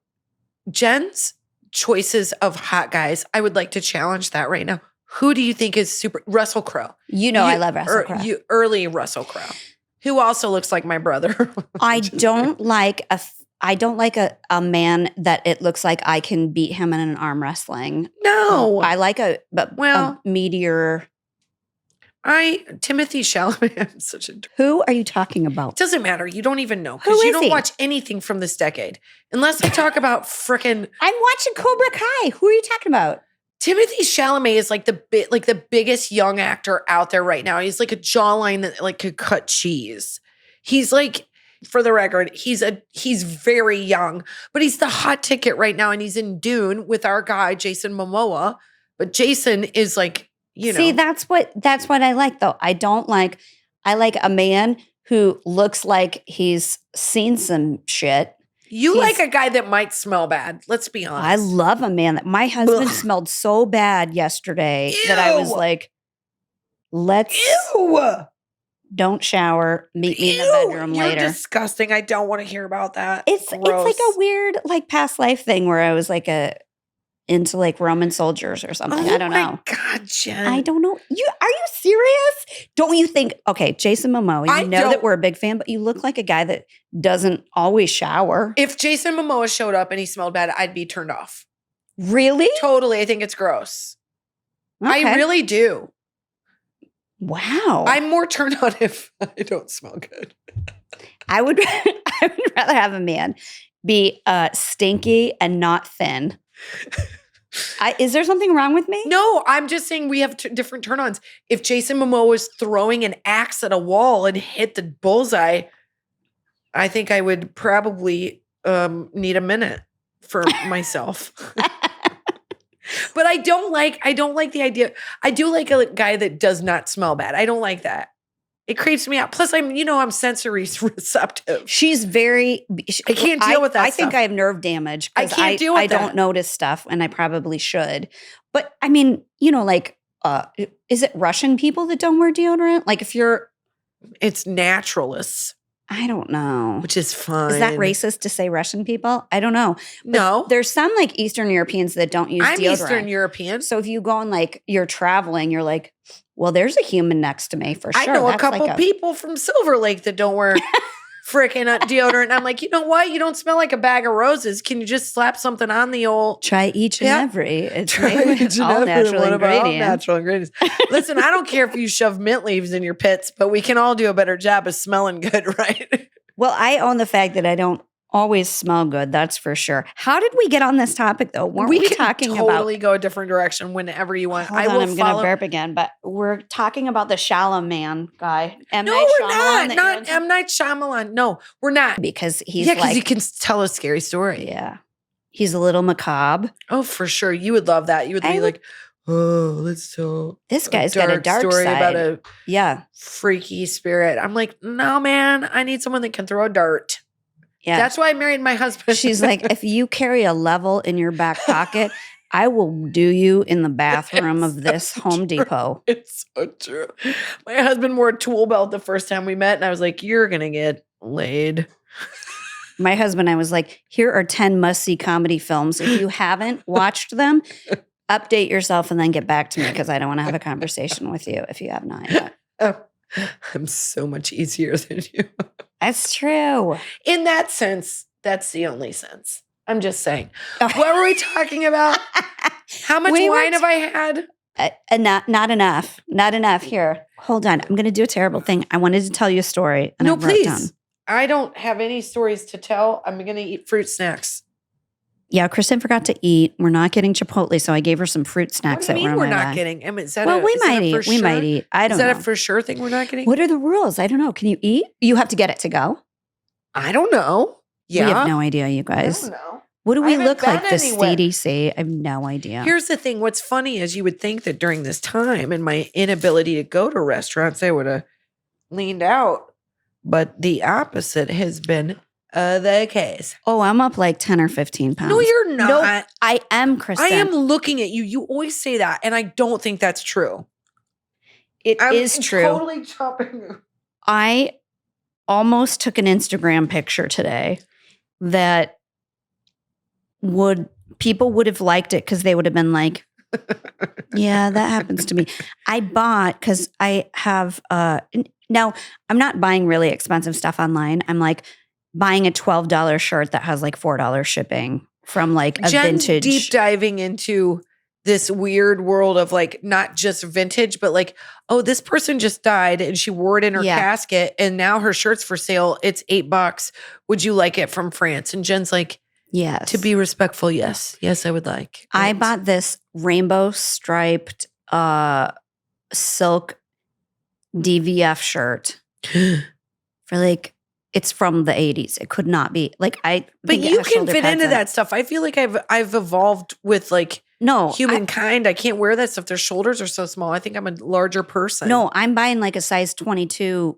Jen's choices of hot guys, I would like to challenge that right now. Who do you think is super? Russell Crowe. I love Russell Crowe. Early Russell Crowe, who also looks like my brother. I don't like a man that it looks like I can beat him in an arm wrestling. No. I like a meteor. Timothy Chalamet. I'm such a. Who are you talking about? It doesn't matter. You don't even know because you don't watch anything from this decade unless I talk about frickin'. I'm watching Cobra Kai. Who are you talking about? Timothy Chalamet is like the biggest young actor out there right now. He's like a jawline that like could cut cheese. He's like, for the record, he's very young, but he's the hot ticket right now, and he's in Dune with our guy Jason Momoa. But Jason is like, See, that's what I like though. I like a man who looks like he's seen some shit. You like a guy that might smell bad. Let's be honest. I love a man that my husband smelled so bad yesterday that I was like, don't shower. Meet me in the bedroom later. You're disgusting. I don't want to hear about that. It's like a weird like past life thing where I was like into like Roman soldiers or something. I don't know. Oh my God, Jen. I don't know. Are you serious? Don't you think, okay, Jason Momoa, you know that we're a big fan, but you look like a guy that doesn't always shower. If Jason Momoa showed up and he smelled bad, I'd be turned off. Really? Totally. I think it's gross. Okay. I really do. Wow. I'm more turned on if I don't smell good. I would rather have a man be stinky and not thin. Is there something wrong with me? No, I'm just saying we have different turn-ons. If Jason Momoa was throwing an axe at a wall and hit the bullseye, I think I would probably need a minute for myself. But I don't like the idea. I do like a guy that does not smell bad. I don't like that. It creeps me out. Plus, I'm sensory receptive. She's very. I can't deal with that. I think I have nerve damage. I can't deal with that. I don't notice stuff, and I probably should. But I mean, like, is it Russian people that don't wear deodorant? Like, it's naturalists. I don't know. Which is fine. Is that racist to say Russian people? I don't know. But no. There's some like Eastern Europeans that don't use deodorant. I'm Eastern European. So if you go on like you're traveling, you're like, well, there's a human next to me for sure. I know a couple people from Silver Lake that don't wear freaking deodorant. And I'm like, you know what? You don't smell like a bag of roses. Can you just slap something on the old? Try each and every. It's made with all natural ingredients. Listen, I don't care if you shove mint leaves in your pits, but we can all do a better job of smelling good, right? Well, I own the fact that I don't always smell good. That's for sure. How did we get on this topic though? Weren't we can talking totally about? go a different direction whenever you want. Hold I on, will I'm follow. gonna burp again, but we're talking about the Shyamalan guy. M. No, Night we're Shyamalan not. that Not M. Night Shyamalan. No, we're not. because he's Yeah, because like, you can tell a scary story. yeah, he's a little macabre. Oh, for sure. You would love that. You would be like, oh, let's tell This guy's got a dark story side. about a Yeah, freaky spirit. I'm like, no, man. I need someone that can throw a dart. yeah. That's why I married my husband. She's like, if you carry a level in your back pocket, I will do you in the bathroom of this Home Depot. It's so true. My husband wore a tool belt the first time we met, and I was like, you're going to get laid. My husband, I was like, here are 10 must-see comedy films. If you haven't watched them, update yourself and then get back to me because I don't want to have a conversation with you if you have not yet. Oh, I'm so much easier than you. That's true. In that sense, that's the only sense. I'm just saying. What were we talking about? How much wine have I had? Not enough. Not enough. Here, hold on. I'm going to do a terrible thing. I wanted to tell you a story. And No, I wrote please. down. I don't have any stories to tell. I'm going to eat fruit snacks. Yeah, Kristin forgot to eat. We're not getting Chipotle, so I gave her some fruit snacks What do you that mean were we're on my not way. getting? I mean, is that Well, a, we is that might a for eat. We sure? might eat. I don't Is that know. a for sure thing we're not getting? What are the rules? I don't know. Can you eat? You have to get it to go. I don't know. Yeah. We have no idea, you I guys. don't know. What do I we haven't look like? been The anywhere. CDC? I have no idea. Here's the thing. What's funny is you would think that during this time and my inability to go to restaurants, I would have leaned out. But the opposite has been the case. Oh, I'm up like 10 or 15 pounds. No, you're not. No, I am, Kristin. I am looking at you. You always say that, and I don't think that's true. It is true. Totally chopping. I almost took an Instagram picture today that people would have liked it because they would have been like, yeah, that happens to me. I bought because I have now I'm not buying really expensive stuff online. I'm like buying a $12 shirt that has like $4 shipping from like a Jen's vintage. deep diving into this weird world of like not just vintage, but like, oh, this person just died and she wore it in her casket and now her shirt's for sale. It's $8. Would you like it from France? And Jen's like, Yes. to be respectful, yes. Yes, I would like. I it. bought this rainbow striped silk DVF shirt for like, it's from the 80s. It could not be like But think it you has can shoulder fit pads into on it. that stuff. I feel like I've evolved with like No, humankind. I can't wear that stuff. Their shoulders are so small. I think I'm a larger person. No, I'm buying like a size 22.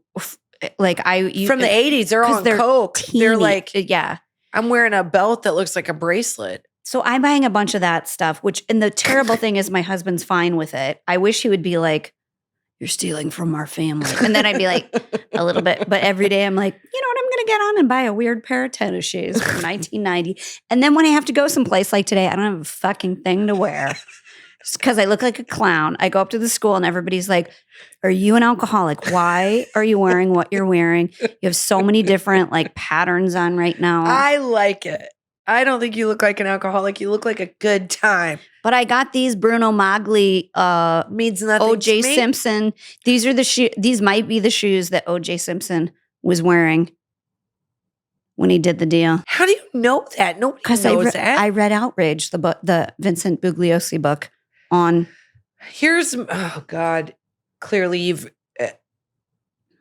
Like from the 80s, they're all on Coke. Teeny. They're like, yeah. I'm wearing a belt that looks like a bracelet. So I'm buying a bunch of that stuff, and the terrible thing is my husband's fine with it. I wish he would be like, you're stealing from our family. And then I'd be like, a little bit. But every day I'm like, you know what? I'm going to get on and buy a weird pair of tennis shoes from 1990. And then when I have to go someplace like today, I don't have a fucking thing to wear. Just because I look like a clown. I go up to the school and everybody's like, are you an alcoholic? Why are you wearing what you're wearing? You have so many different like patterns on right now. I like it. I don't think you look like an alcoholic. You look like a good time. But I got these Bruno Magli Means nothing to OJ me. Simpson. These are these might be the shoes that OJ Simpson was wearing when he did the deal. How do you know that? Nobody knows that. I read Outrage, the Vincent Bugliosi book on. Here's, oh God, clearly you've,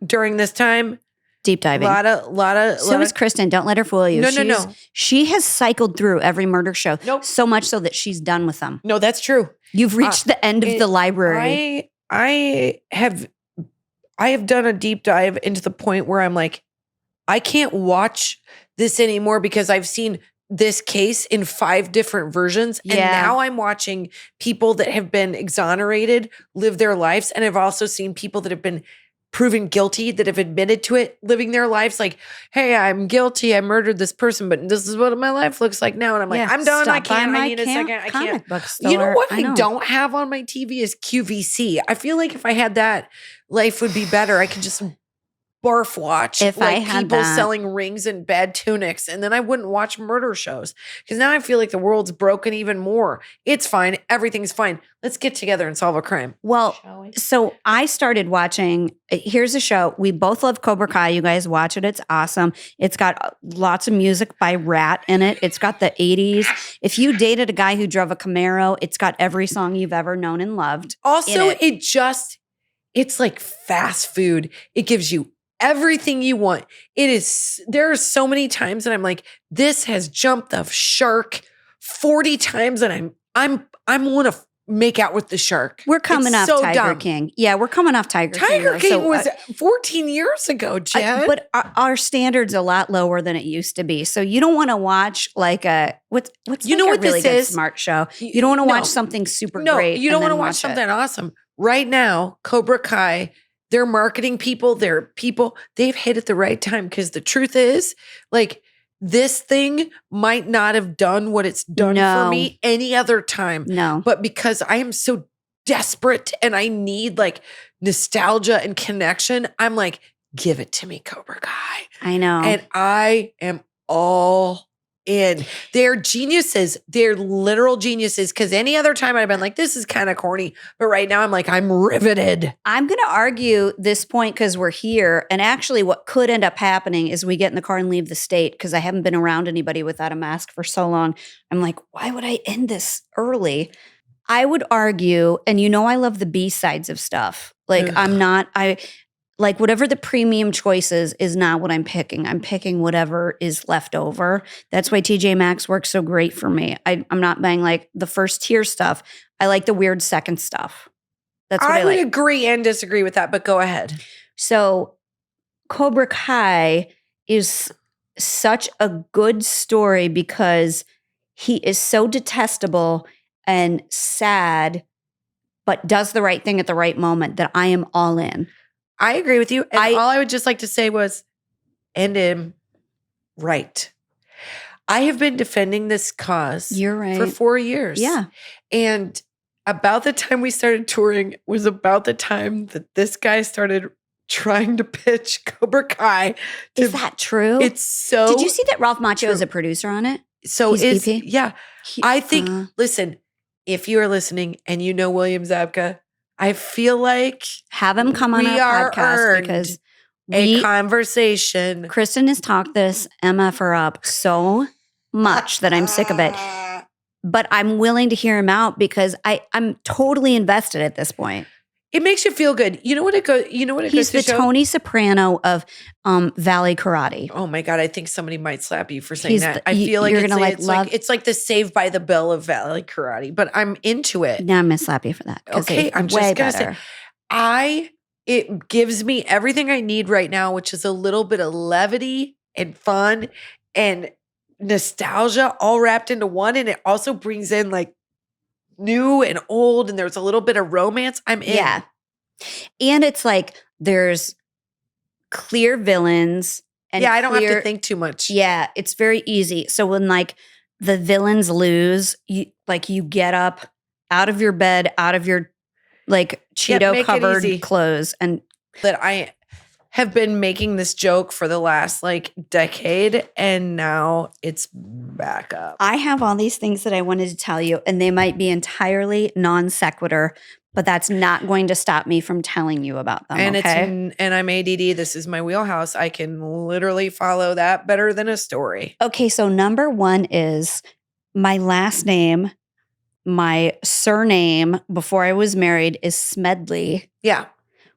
during this time, deep diving. So is Kristin. Don't let her fool you. No. She has cycled through every murder show. Nope. So much so that she's done with them. No, that's true. You've reached the end of the library. I have done a deep dive into the point where I'm like, I can't watch this anymore because I've seen this case in 5 different versions. And now I'm watching people that have been exonerated live their lives. And I've also seen people that have been proven guilty, that have admitted to it, living their lives like, hey, I'm guilty. I murdered this person, but this is what my life looks like now. And I'm like, I'm done. I can't. I need a second. I can't. Book store. You know what I don't have on my TV is QVC. I feel like if I had that, life would be better. I could just barf watch If I like had people that- selling rings and bad tunics, and then I wouldn't watch murder shows because now I feel like the world's broken even more. It's fine. Everything's fine. Let's get together and solve a crime. Well, Shall we? so I started watching, here's a show. We both love Cobra Kai. You guys watch it. It's awesome. It's got lots of music by Rat in it. It's got the 80s. If you dated a guy who drove a Camaro, it's got every song you've ever known and loved. Also, in it. it's like fast food. It gives you everything you want. There are so many times that I'm like, this has jumped the shark 40 times and I'm want to make out with the shark. We're coming It's off so Tiger dumb. King. Yeah, we're coming off Tiger King. Tiger though. King So, was 14 years ago, Jen. but our standards a lot lower than it used to be. So you don't want to watch like what's You like know a what really this good is? smart show. You don't want to No. watch something super No, great. you don't want to watch something awesome. Right now, Cobra Kai, their marketing people, they've hit at the right time because the truth is, like, this thing might not have done what it's done No. for me any other time. No. But because I am so desperate and I need like nostalgia and connection, I'm like, give it to me, Cobra Kai. I know. And I am all in. They're geniuses. They're literal geniuses. Because any other time I've been like, this is kind of corny. But right now I'm like, I'm riveted. I'm going to argue this point because we're here. And actually, what could end up happening is we get in the car and leave the state because I haven't been around anybody without a mask for so long. I'm like, why would I end this early? I would argue, and you know I love the B sides of stuff. Like Ugh. like whatever the premium choice is not what I'm picking. I'm picking whatever is left over. That's why TJ Maxx works so great for me. I'm not buying like the first tier stuff. I like the weird second stuff. That's what I would like. agree and disagree with that, but go ahead. So Cobra Kai is such a good story because he is so detestable and sad, but does the right thing at the right moment that I am all in. I agree with you. And all I would just like to say was, end him right. I have been defending this cause You're right. for 4 years. Yeah. And about the time we started touring was about the time that this guy started trying to pitch Cobra Kai. Is that true? It's so Did you see that Ralph Macchio true. is a producer on it? So He's is EP? yeah. He- I think listen, if you are listening and you know William Zabka, I feel like have him come on we our are podcast earned because a conversation. Kristen has talked this MF up so much that I'm sick of it. But I'm willing to hear him out because I'm totally invested at this point. It makes you feel good. You know what it goes. You know what it He's goes the to show? Tony Soprano of Valley Karate. Oh my god! I think somebody might slap you for saying He's that. the- I feel like you're it's gonna, like, like, love- it's like the Saved by the Bell of Valley Karate. But I'm into it. Now I'm gonna slap you for that. 'cause Okay, it's I'm way just gonna better. say, it gives me everything I need right now, which is a little bit of levity and fun and nostalgia all wrapped into one. And it also brings in like new and old, and there's a little bit of romance. I'm in. Yeah. And it's like there's clear villains and yeah, I don't have clear- to think too much. Yeah, it's very easy. So when like the villains lose, you get up out of your bed, out of your like Yep, Cheeto make it covered easy. clothes and That I have been making this joke for the last like decade, and now it's back up. I have all these things that I wanted to tell you, and they might be entirely non sequitur, but that's not going to stop me from telling you about them. And okay? and I'm ADD. This is my wheelhouse. I can literally follow that better than a story. Okay, so number one is my last name, my surname before I was married is Smedley, Yeah.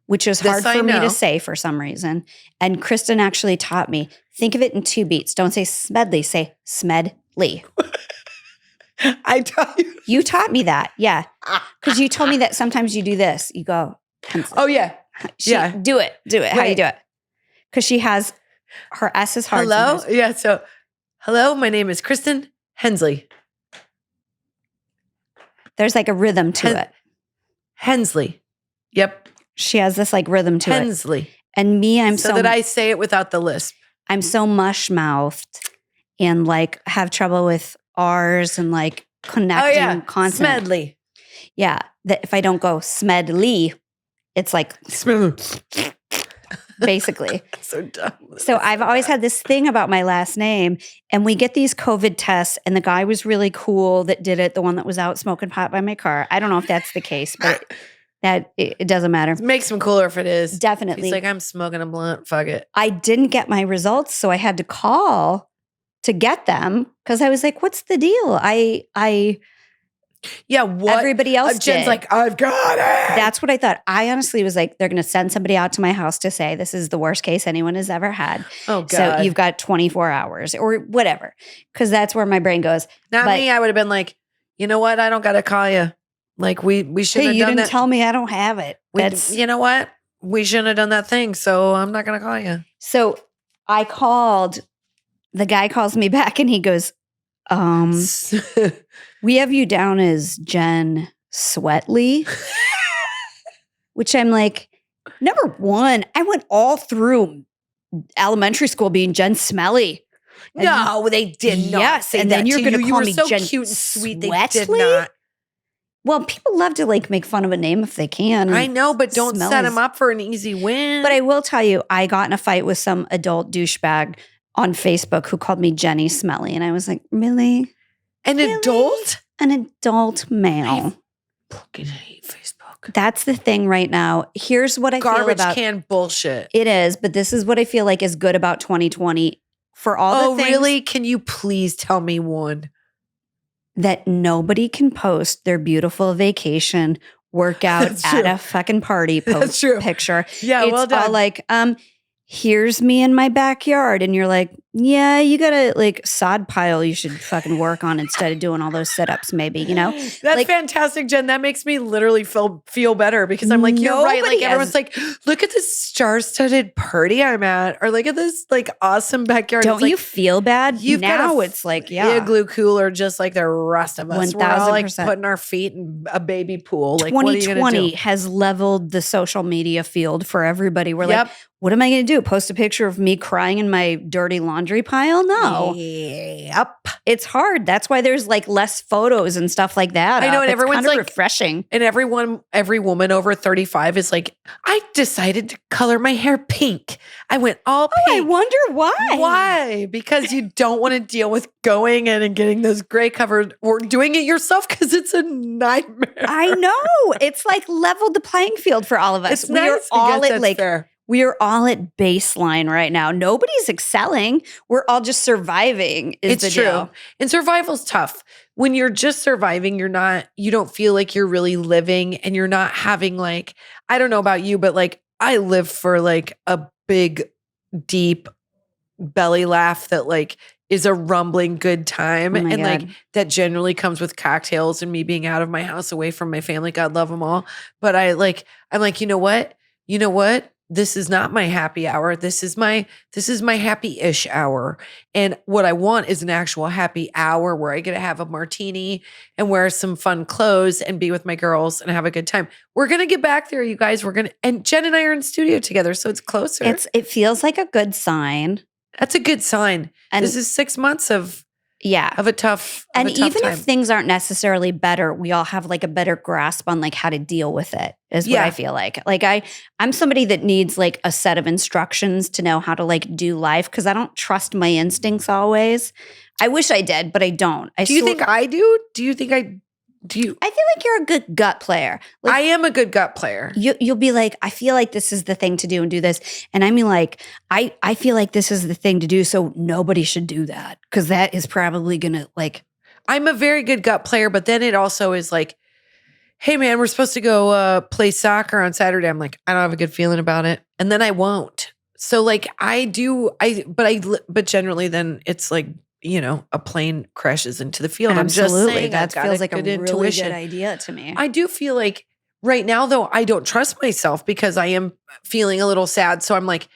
which is This hard I for me know. to say for some reason. And Kristen actually taught me, think of it in 2 beats. Don't say Smedley, say Smedley. I tell you. You taught me that, yeah. Because you told me that sometimes you do this. You go, Oh yeah. yeah. Do it. How do you Wait. do it? Because she has, her S is hard Hello. sometimes. Yeah. So, hello. My name is Kristin Hensley. There's like a rhythm to it. Hensley. Yep. She has this like rhythm to it. Hensley. And me, I'm so so that I say it without the lisp. I'm so mush mouthed and like have trouble with R's and like connecting consonants. Smedley. Yeah. That if I don't go Smedley, it's like, Smedley. basically. So dumb. So I've always had this thing about my last name, and we get these COVID tests, and the guy was really cool that did it, the one that was out smoking pot by my car. I don't know if that's the case, but it doesn't matter. It makes him cooler if it is. Definitely. He's like, I'm smoking a blunt. Fuck it. I didn't get my results, so I had to call to get them because I was like, what's the deal? Yeah, what? Everybody else Jen's did. like, I've got it. That's what I thought. I honestly was like, they're going to send somebody out to my house to say this is the worst case anyone has ever had. Oh, God. So you've got 24 hours or whatever, because that's where my brain goes. Not me. I would have been like, you know what? I don't got to call you. Like, we shouldn't have you done didn't that. tell me I don't have it. You know what? We shouldn't have done that thing. So I'm not going to call you. So I called. The guy calls me back and he goes, we have you down as Jen Sweatley, which I'm like, number one, I went all through elementary school being Jen Smelly. And no, they did not. Yes, say and that then you're to going to you. call You me were so Jen cute and sweet. They Sweatley? did not. Well, people love to like make fun of a name if they can. I know, but don't Smell set is- them up for an easy win. But I will tell you, I got in a fight with some adult douchebag on Facebook who called me Jenny Smelly. And I was like, really? An adult? An adult male. I fucking hate Facebook. That's the thing right now. Here's what I feel Garbage about can bullshit. it is, but this is what I feel like is good about 2020 for all the things really? Can you please tell me one? that nobody can post their beautiful vacation workout That's at true. a fucking party That's true. picture. Yeah, It's well done. all like, here's me in my backyard. And you're like, yeah, you got a like sod pile you should fucking work on instead of doing all those sit-ups maybe, you know? That's like- fantastic, Jen. That makes me literally feel better because I'm like, you're right. Like Nobody everyone's like, look at this star-studded party I'm at, or look at this like awesome backyard. Don't It's like, you feel bad? you've got Now a it's like, yeah. igloo cooler just like the rest of us. We're all like 1000%. putting our feet in a baby pool. Like, what are you gonna 2020 do? has leveled the social media field for everybody. We're like, Yep. what am I going to do? Post a picture of me crying in my dirty laundry pile? No. Yep. It's hard. That's why there's like less photos and stuff like that. I know, up. and It's everyone's kind of like- refreshing. And every woman over 35 is like, I decided to color my hair pink. I went all Oh, I pink. wonder why. Why? Because you don't want to deal with going in and getting those gray covered or doing it yourself because it's a nightmare. I know. It's like leveled the playing field for all of us. It's nice. I guess that's fair. We are all at baseline right now. Nobody's excelling. We're all just surviving. It's the true. deal. And survival's tough. When you're just surviving, you don't feel like you're really living and you're not having like, I don't know about you, but like I live for like a big, deep belly laugh that like is a rumbling good time. Oh my And like God. that generally comes with cocktails and me being out of my house away from my family. God love them all. But I'm like, you know what? This is not my happy hour. This is my happy-ish hour. And what I want is an actual happy hour where I get to have a martini and wear some fun clothes and be with my girls and have a good time. We're going to get back there, you guys. And Jen and I are in studio together, so it's closer. It feels like a good sign. That's a good sign. And This is 6 months of yeah. a tough And even time. if things aren't necessarily better, we all have like a better grasp on like how to deal with it is what Yeah. I feel like. Like I'm somebody that needs like a set of instructions to know how to like do life because I don't trust my instincts always. I wish I did, but I don't. Do you think I do? Do you think I do? I feel like you're a good gut player. Like, I am a good gut player. You'll be like, I feel like this is the thing to do and do this. And I mean like, I feel like this is the thing to do. So nobody should do that because that is probably going to like. I'm a very good gut player, but then it also is like, hey man, we're supposed to go play soccer on Saturday. I'm like, I don't have a good feeling about it. And then I won't. So like but generally then it's like, you know, a plane crashes into the field. I'm just saying that feels like a good really good idea to me. I do feel like right now though, I don't trust myself because I am feeling a little sad. So I'm like,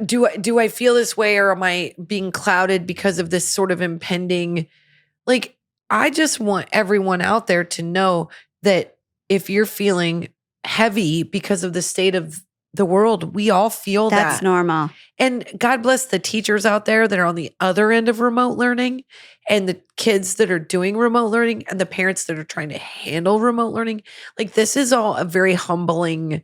do I feel this way or am I being clouded because of this sort of impending, like, I just want everyone out there to know that if you're feeling heavy because of the state of the world, we all feel That's that. normal. And God bless the teachers out there that are on the other end of remote learning and the kids that are doing remote learning and the parents that are trying to handle remote learning. Like this is all a very humbling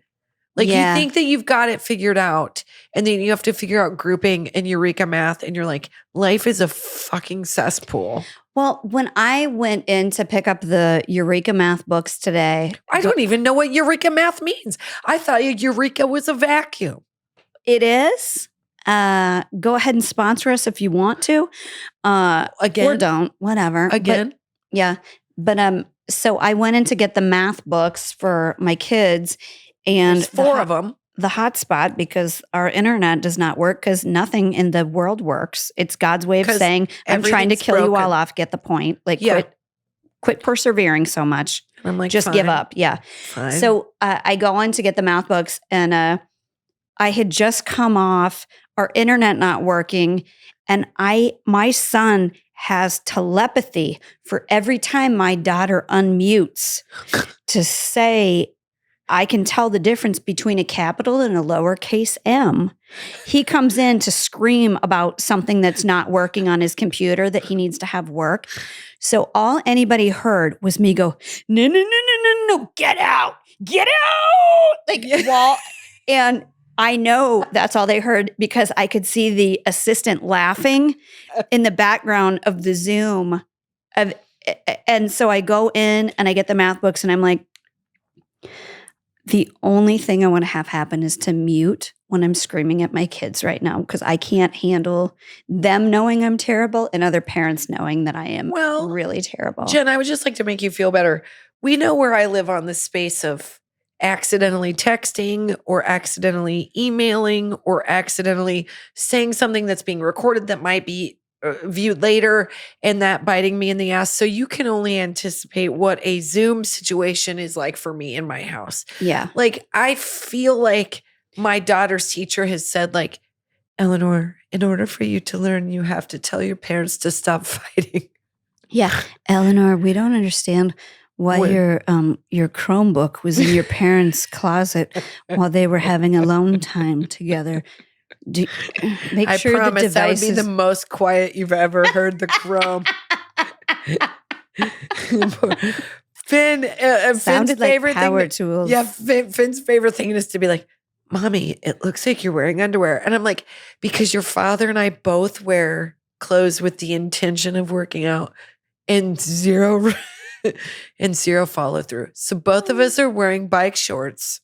Like Yeah. you think that you've got it figured out, and then you have to figure out grouping and Eureka math, and you're like, life is a fucking cesspool. Well, when I went in to pick up the Eureka Math books today, I don't even know what Eureka math means. I thought Eureka was a vacuum. it is. Go ahead and sponsor us if you want to. Again? Or don't, whatever. Again? But, yeah. But so I went in to get the math books for my kids, and There's 4 of them. the hotspot, because our internet does not work, because nothing in the world works. It's God's way of 'Cause saying, I'm trying to everything's kill you broken. all off. Get the point. Like, Yeah. quit persevering so much. I'm like, Just give fine, up. Yeah. fine. So I go on to get the math books, and I had just come off our internet not working, and my son has telepathy for every time my daughter unmutes to say, I can tell the difference between a capital and a lowercase m. He comes in to scream about something that's not working on his computer that he needs to have work. So all anybody heard was me go, no, no, no, no, no, no, get out, like wall. And I know that's all they heard, because I could see the assistant laughing in the background of the Zoom. And so I go in and I get the math books, and I'm like, the only thing I want to have happen is to mute when I'm screaming at my kids right now, because I can't handle them knowing I'm terrible and other parents knowing that I am really terrible. Jen, I would just like to make you feel better. We know where I live on the space of accidentally texting or accidentally emailing or accidentally saying something that's being recorded that might be viewed later, and that biting me in the ass. So you can only anticipate what a Zoom situation is like for me in my house. Yeah. Like, I feel like my daughter's teacher has said, like, Eleanor, in order for you to learn, you have to tell your parents to stop fighting. Yeah. Eleanor, we don't understand why your Chromebook was in your parents' closet while they were having alone time together. Make I sure promise the device that would be the most quiet you've ever heard the Chrome. Finn's sounded like favorite power thing. tools. Yeah, Finn's favorite thing is to be like, Mommy, it looks like you're wearing underwear. And I'm like, because your father and I both wear clothes with the intention of working out and zero follow through. So both of us are wearing bike shorts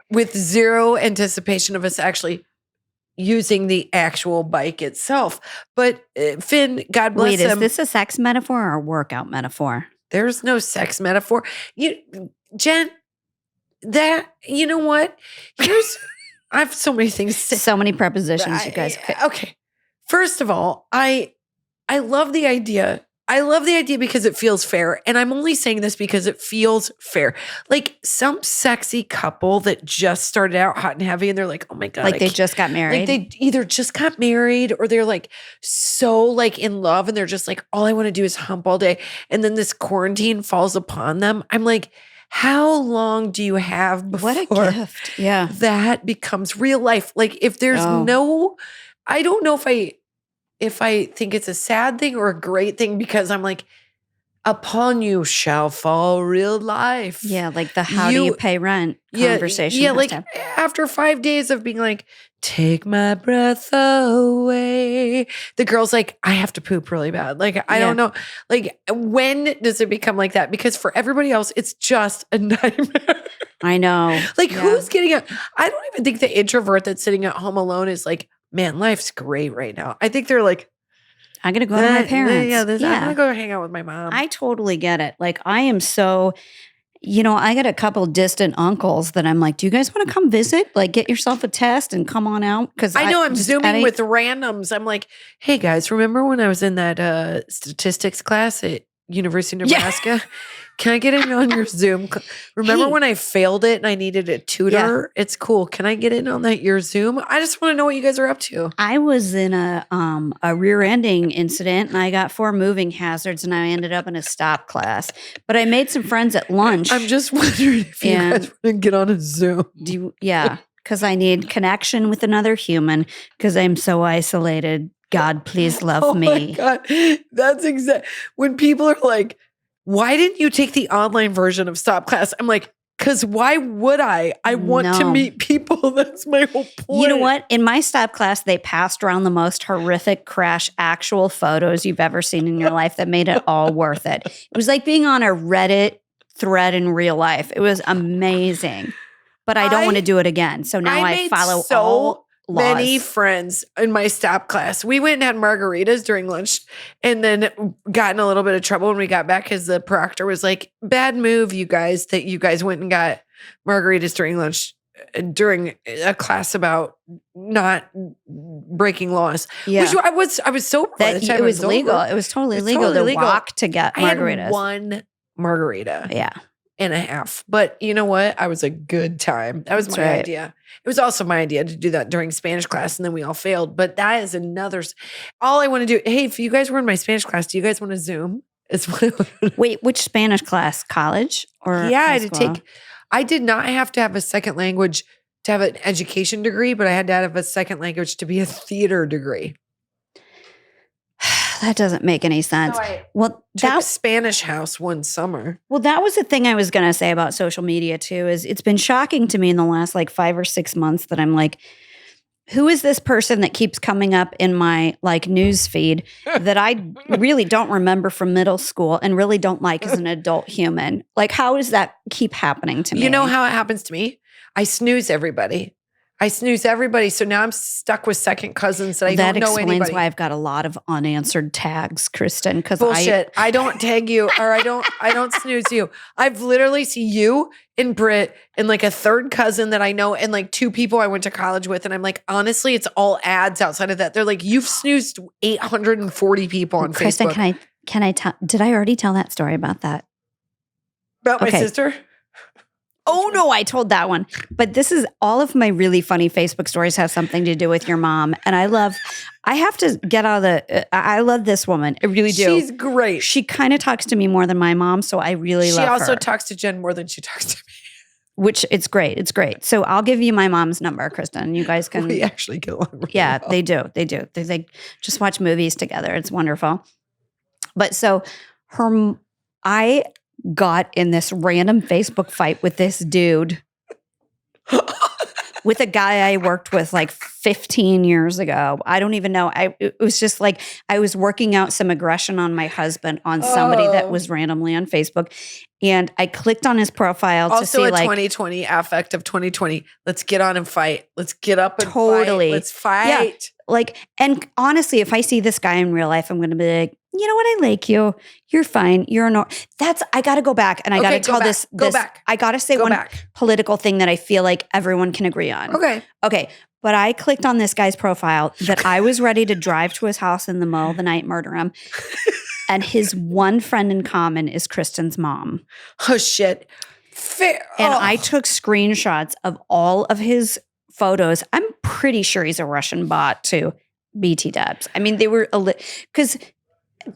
with zero anticipation of us actually using the actual bike itself. But Finn, God bless him. Wait, is this a sex metaphor or a workout metaphor? There's no sex metaphor. Jen, you know what? I have so many things to say. So many prepositions, you guys. Okay. First of all, I love the idea. I love the idea because it feels fair. And I'm only saying this because it feels fair. Like some sexy couple that just started out hot and heavy, and they're like, oh my God. Like they just got married. Like they either just got married, or they're like so like in love, and they're just like, all I want to do is hump all day. And then this quarantine falls upon them. I'm like, how long do you have before what a gift. Yeah. that becomes real life? Like if there's I don't know if I think it's a sad thing or a great thing, because I'm like, upon you shall fall real life. Yeah, like the how do you pay rent conversation. Yeah, like after 5 days of being like, take my breath away. The girl's like, I have to poop really bad. Like, I don't know. Like, when does it become like that? Because for everybody else, it's just a nightmare. I know. Like, who's getting out? I don't even think the introvert that's sitting at home alone is like, man, life's great right now. I think they're like, I'm going to go to my parents. I'm going to go hang out with my mom. I totally get it. Like I am so, I got a couple distant uncles that I'm like, do you guys want to come visit? Like get yourself a test and come on out. Because I know I'm Zooming with randoms. I'm like, hey guys, remember when I was in that statistics class at University of Nebraska? Yeah. Can I get in on your Zoom? Remember when I failed it and I needed a tutor? Yeah. It's cool. Can I get in on your Zoom? I just want to know what you guys are up to. I was in a rear-ending incident, and I got 4 moving hazards, and I ended up in a stop class. But I made some friends at lunch. I'm just wondering if you guys want to get on a Zoom. Because I need connection with another human because I'm so isolated. God, please love me. Oh my God. That's exactly when people are like, why didn't you take the online version of Stop Class? I'm like, Because why would I? I want to No. meet people. That's my whole point. You know what? In my stop class, they passed around the most horrific crash actual photos you've ever seen in your life that made it all worth it. It was like being on a Reddit thread in real life. It was amazing. But I don't want to do it again. So now I follow all laws. Many friends in my stop class. We went and had margaritas during lunch and then got in a little bit of trouble when we got back because the proctor was like, bad move, you guys, that you guys went and got margaritas during lunch during a class about not breaking laws. Yeah. Which I was so that it was legal. It was totally legal to walk to get margaritas. I had one margarita. Yeah. And a half. But you know what? I was a good time. That was my idea. It was also my idea to do that during Spanish class, and then we all failed. But that is another. All I want to do. Hey, if you guys were in my Spanish class, do you guys want to Zoom? Wait, which Spanish class? College or yeah? high I had to school? take. I did not have to have a second language to have an education degree, but I had to have a second language to be a theater degree. That doesn't make any sense. So I well, took Spanish house one summer. Well, that was the thing I was going to say about social media too, is it's been shocking to me in the last like 5 or 6 months that I'm like, who is this person that keeps coming up in my like news feed that I really don't remember from middle school and really don't like as an adult human? Like, how does that keep happening to me? You know how it happens to me? I snooze everybody. So now I'm stuck with second cousins that I don't know anybody. That explains why I've got a lot of unanswered tags, Kristin. Because bullshit. I don't tag you or I don't snooze you. I've literally see you and Britt and like a third cousin that I know and like 2 people I went to college with. And I'm like, honestly, it's all ads outside of that. They're like, you've snoozed 840 people on Kristin, Facebook. can I tell? Did I already tell that story about that? About my sister? Oh no, I told that one. But this is all of my really funny Facebook stories have something to do with your mom. And I have to get out of I love this woman. I really do. She's great. She kind of talks to me more than my mom. So I really love her. She also talks to Jen more than she talks to me. Which it's great. It's great. So I'll give you my mom's number, Kristin. You guys can. We actually get along really Yeah, well. they do. They do. They just watch movies together. It's wonderful. But so I got in this random Facebook fight with this dude, with a guy I worked with like 15 years ago. I don't even know. It was just like I was working out some aggression on my husband on somebody that was randomly on Facebook. And I clicked on his profile to see also a like 2020 affect of 2020. Let's get on and fight. Let's get up and Totally. fight. Let's fight. Yeah. Like, and honestly, if I see this guy in real life, I'm going to be like, you know what? I like you. You're fine. You're I got to go back and I got to tell this. I got to say one political thing that I feel like everyone can agree on. Okay. But I clicked on this guy's profile that I was ready to drive to his house in the middle of the night, murder him. And his one friend in common is Kristin's mom. Oh, shit. And I took screenshots of all of his photos. I'm pretty sure he's a Russian bot too. BT dubs. I mean, they were because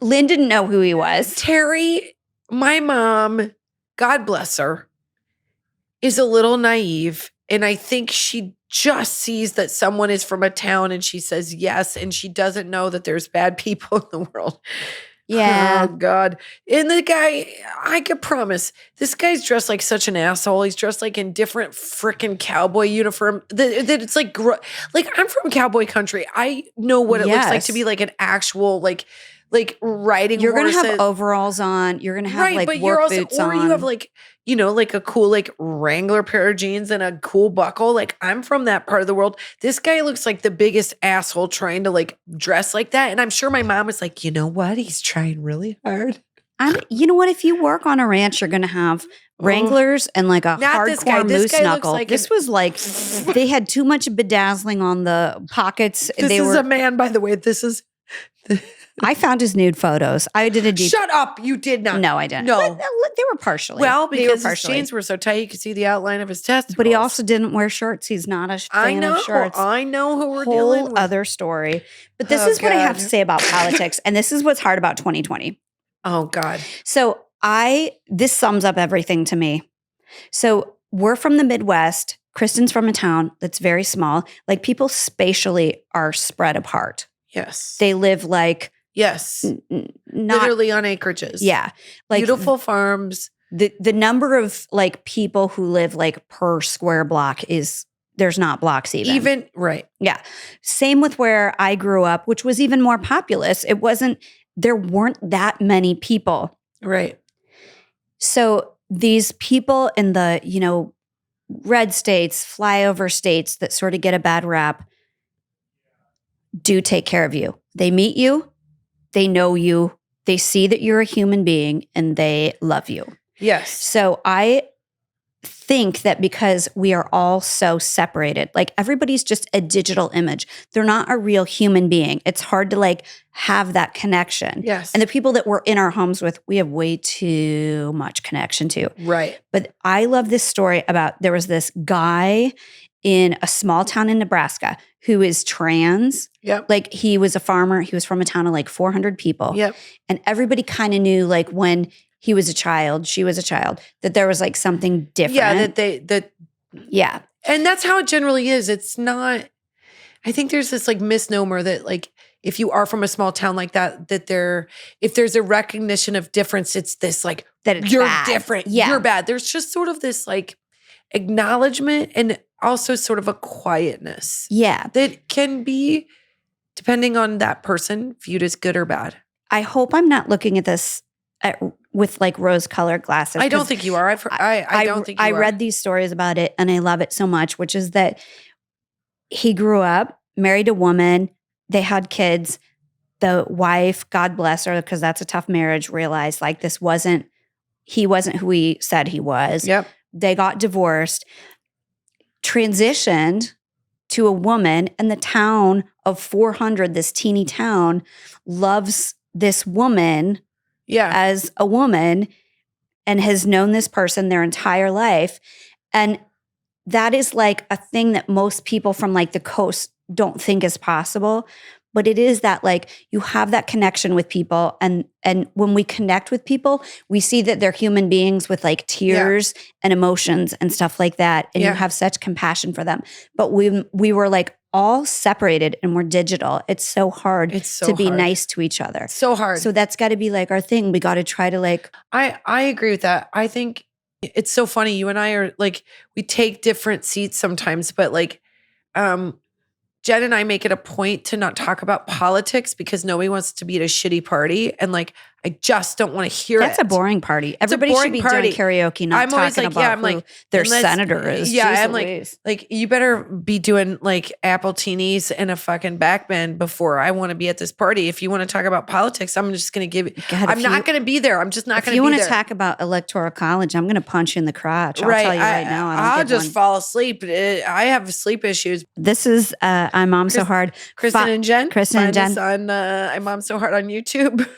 Lynn didn't know who he was. Terry, my mom, God bless her, is a little naive. And I think she just sees that someone is from a town and she says yes. And she doesn't know that there's bad people in the world. Yeah. Oh, God. And the guy, I could promise, this guy's dressed like such an asshole. He's dressed like in different freaking cowboy uniform. That it's like I'm from cowboy country. I know what it looks like to be like an actual like riding You're going to horses. have overalls on. You're going to have like work boots on. Or you have like, you know, like a cool like Wrangler pair of jeans and a cool buckle. Like I'm from that part of the world. This guy looks like the biggest asshole trying to like dress like that. And I'm sure my mom was like, you know what? He's trying really hard. You know what? If you work on a ranch, you're going to have Wranglers and like a hardcore moose knuckle. Like this was like, they had too much bedazzling on the pockets. This is a man, by the way. I found his nude photos. I did a deep. Shut up! You did not. No, I didn't. No, but they were partially. Well, because his jeans were so tight, you could see the outline of his testicles. But he also didn't wear shirts. He's not a fan of shirts. I know who we're dealing with. Whole other story. But this is what I have to say about politics, and this is what's hard about 2020. Oh God! So this sums up everything to me. So we're from the Midwest. Kristin's from a town that's very small. Like people spatially are spread apart. Yes, they live like. Yes. Literally on acreages. Yeah. Like beautiful farms. The number of like people who live like per square block is there's not blocks even. Right. Yeah. Same with where I grew up, which was even more populous. There weren't that many people. Right. So these people in the, you know, red states, flyover states that sort of get a bad rap do take care of you. They meet you, they know you, they see that you're a human being, and they love you. Yes. So I think that because we are all so separated, like everybody's just a digital image. They're not a real human being. It's hard to like have that connection. Yes. And the people that we're in our homes with, we have way too much connection to. Right. But I love this story about there was this guy in a small town in Nebraska who is trans. Yep. Like he was a farmer. He was from a town of like 400 people. Yep. And everybody kind of knew like when he was a child, she was a child, that there was like something different. Yeah, yeah. And that's how it generally is. It's not, I think there's this like misnomer that like if you are from a small town like that if there's a recognition of difference, it's this like that it's you're bad. different, Yeah. you're bad. There's just sort of this like acknowledgement and also sort of a quietness. Yeah. That can be, depending on that person, viewed as good or bad. I hope I'm not looking at this with like rose-colored glasses. I don't think you are. I don't think you are. I read these stories about it and I love it so much, which is that he grew up, married a woman, they had kids. The wife, God bless her, because that's a tough marriage, realized like he wasn't who he said he was. Yep. They got divorced, transitioned to a woman, and the town of 400, this teeny town, loves this woman as a woman and has known this person their entire life. And that is like a thing that most people from like the coast don't think is possible. But it is that like you have that connection with people. And when we connect with people, we see that they're human beings with like tears and emotions and stuff like that. And you have such compassion for them. But we were like all separated and we're digital. It's so hard to be nice to each other. So hard. So that's got to be like our thing. We got to try to like. I agree with that. I think it's so funny. You and I are like, we take different seats sometimes, but like, Jen and I make it a point to not talk about politics because nobody wants to be at a shitty party. And like, I just don't want to hear That's a boring party. Everybody should be doing karaoke, not talking about who their senator is. Yeah, I'm like, you better be doing like apple teenies and a fucking backbend before I want to be at this party. If you want to talk about politics, I'm just going to give it. I'm not going to be there. I'm just not going to be there. If you want to talk about electoral college, I'm going to punch you in the crotch. I'll tell you right now. I'll just fall asleep. I have sleep issues. This is I'm Mom So Hard. Kristin and Jen. Kristin and Jen. On I'm Mom So Hard on YouTube.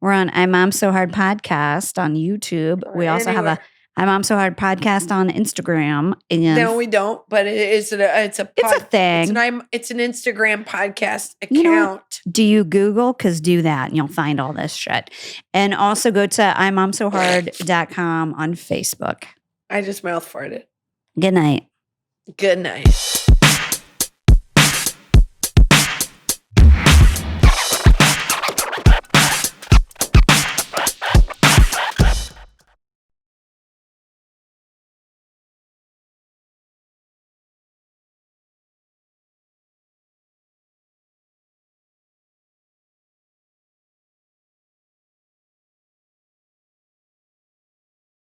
We're on I'm Mom So Hard podcast on YouTube. We also have a I'm Mom So Hard podcast on Instagram. And no, we don't. But it's a thing. It's an Instagram podcast account. You know, do you Google? Because do that and you'll find all this shit. And also go to I'mMomSoHard.com on Facebook. I just mouth farted. Good night. Good night.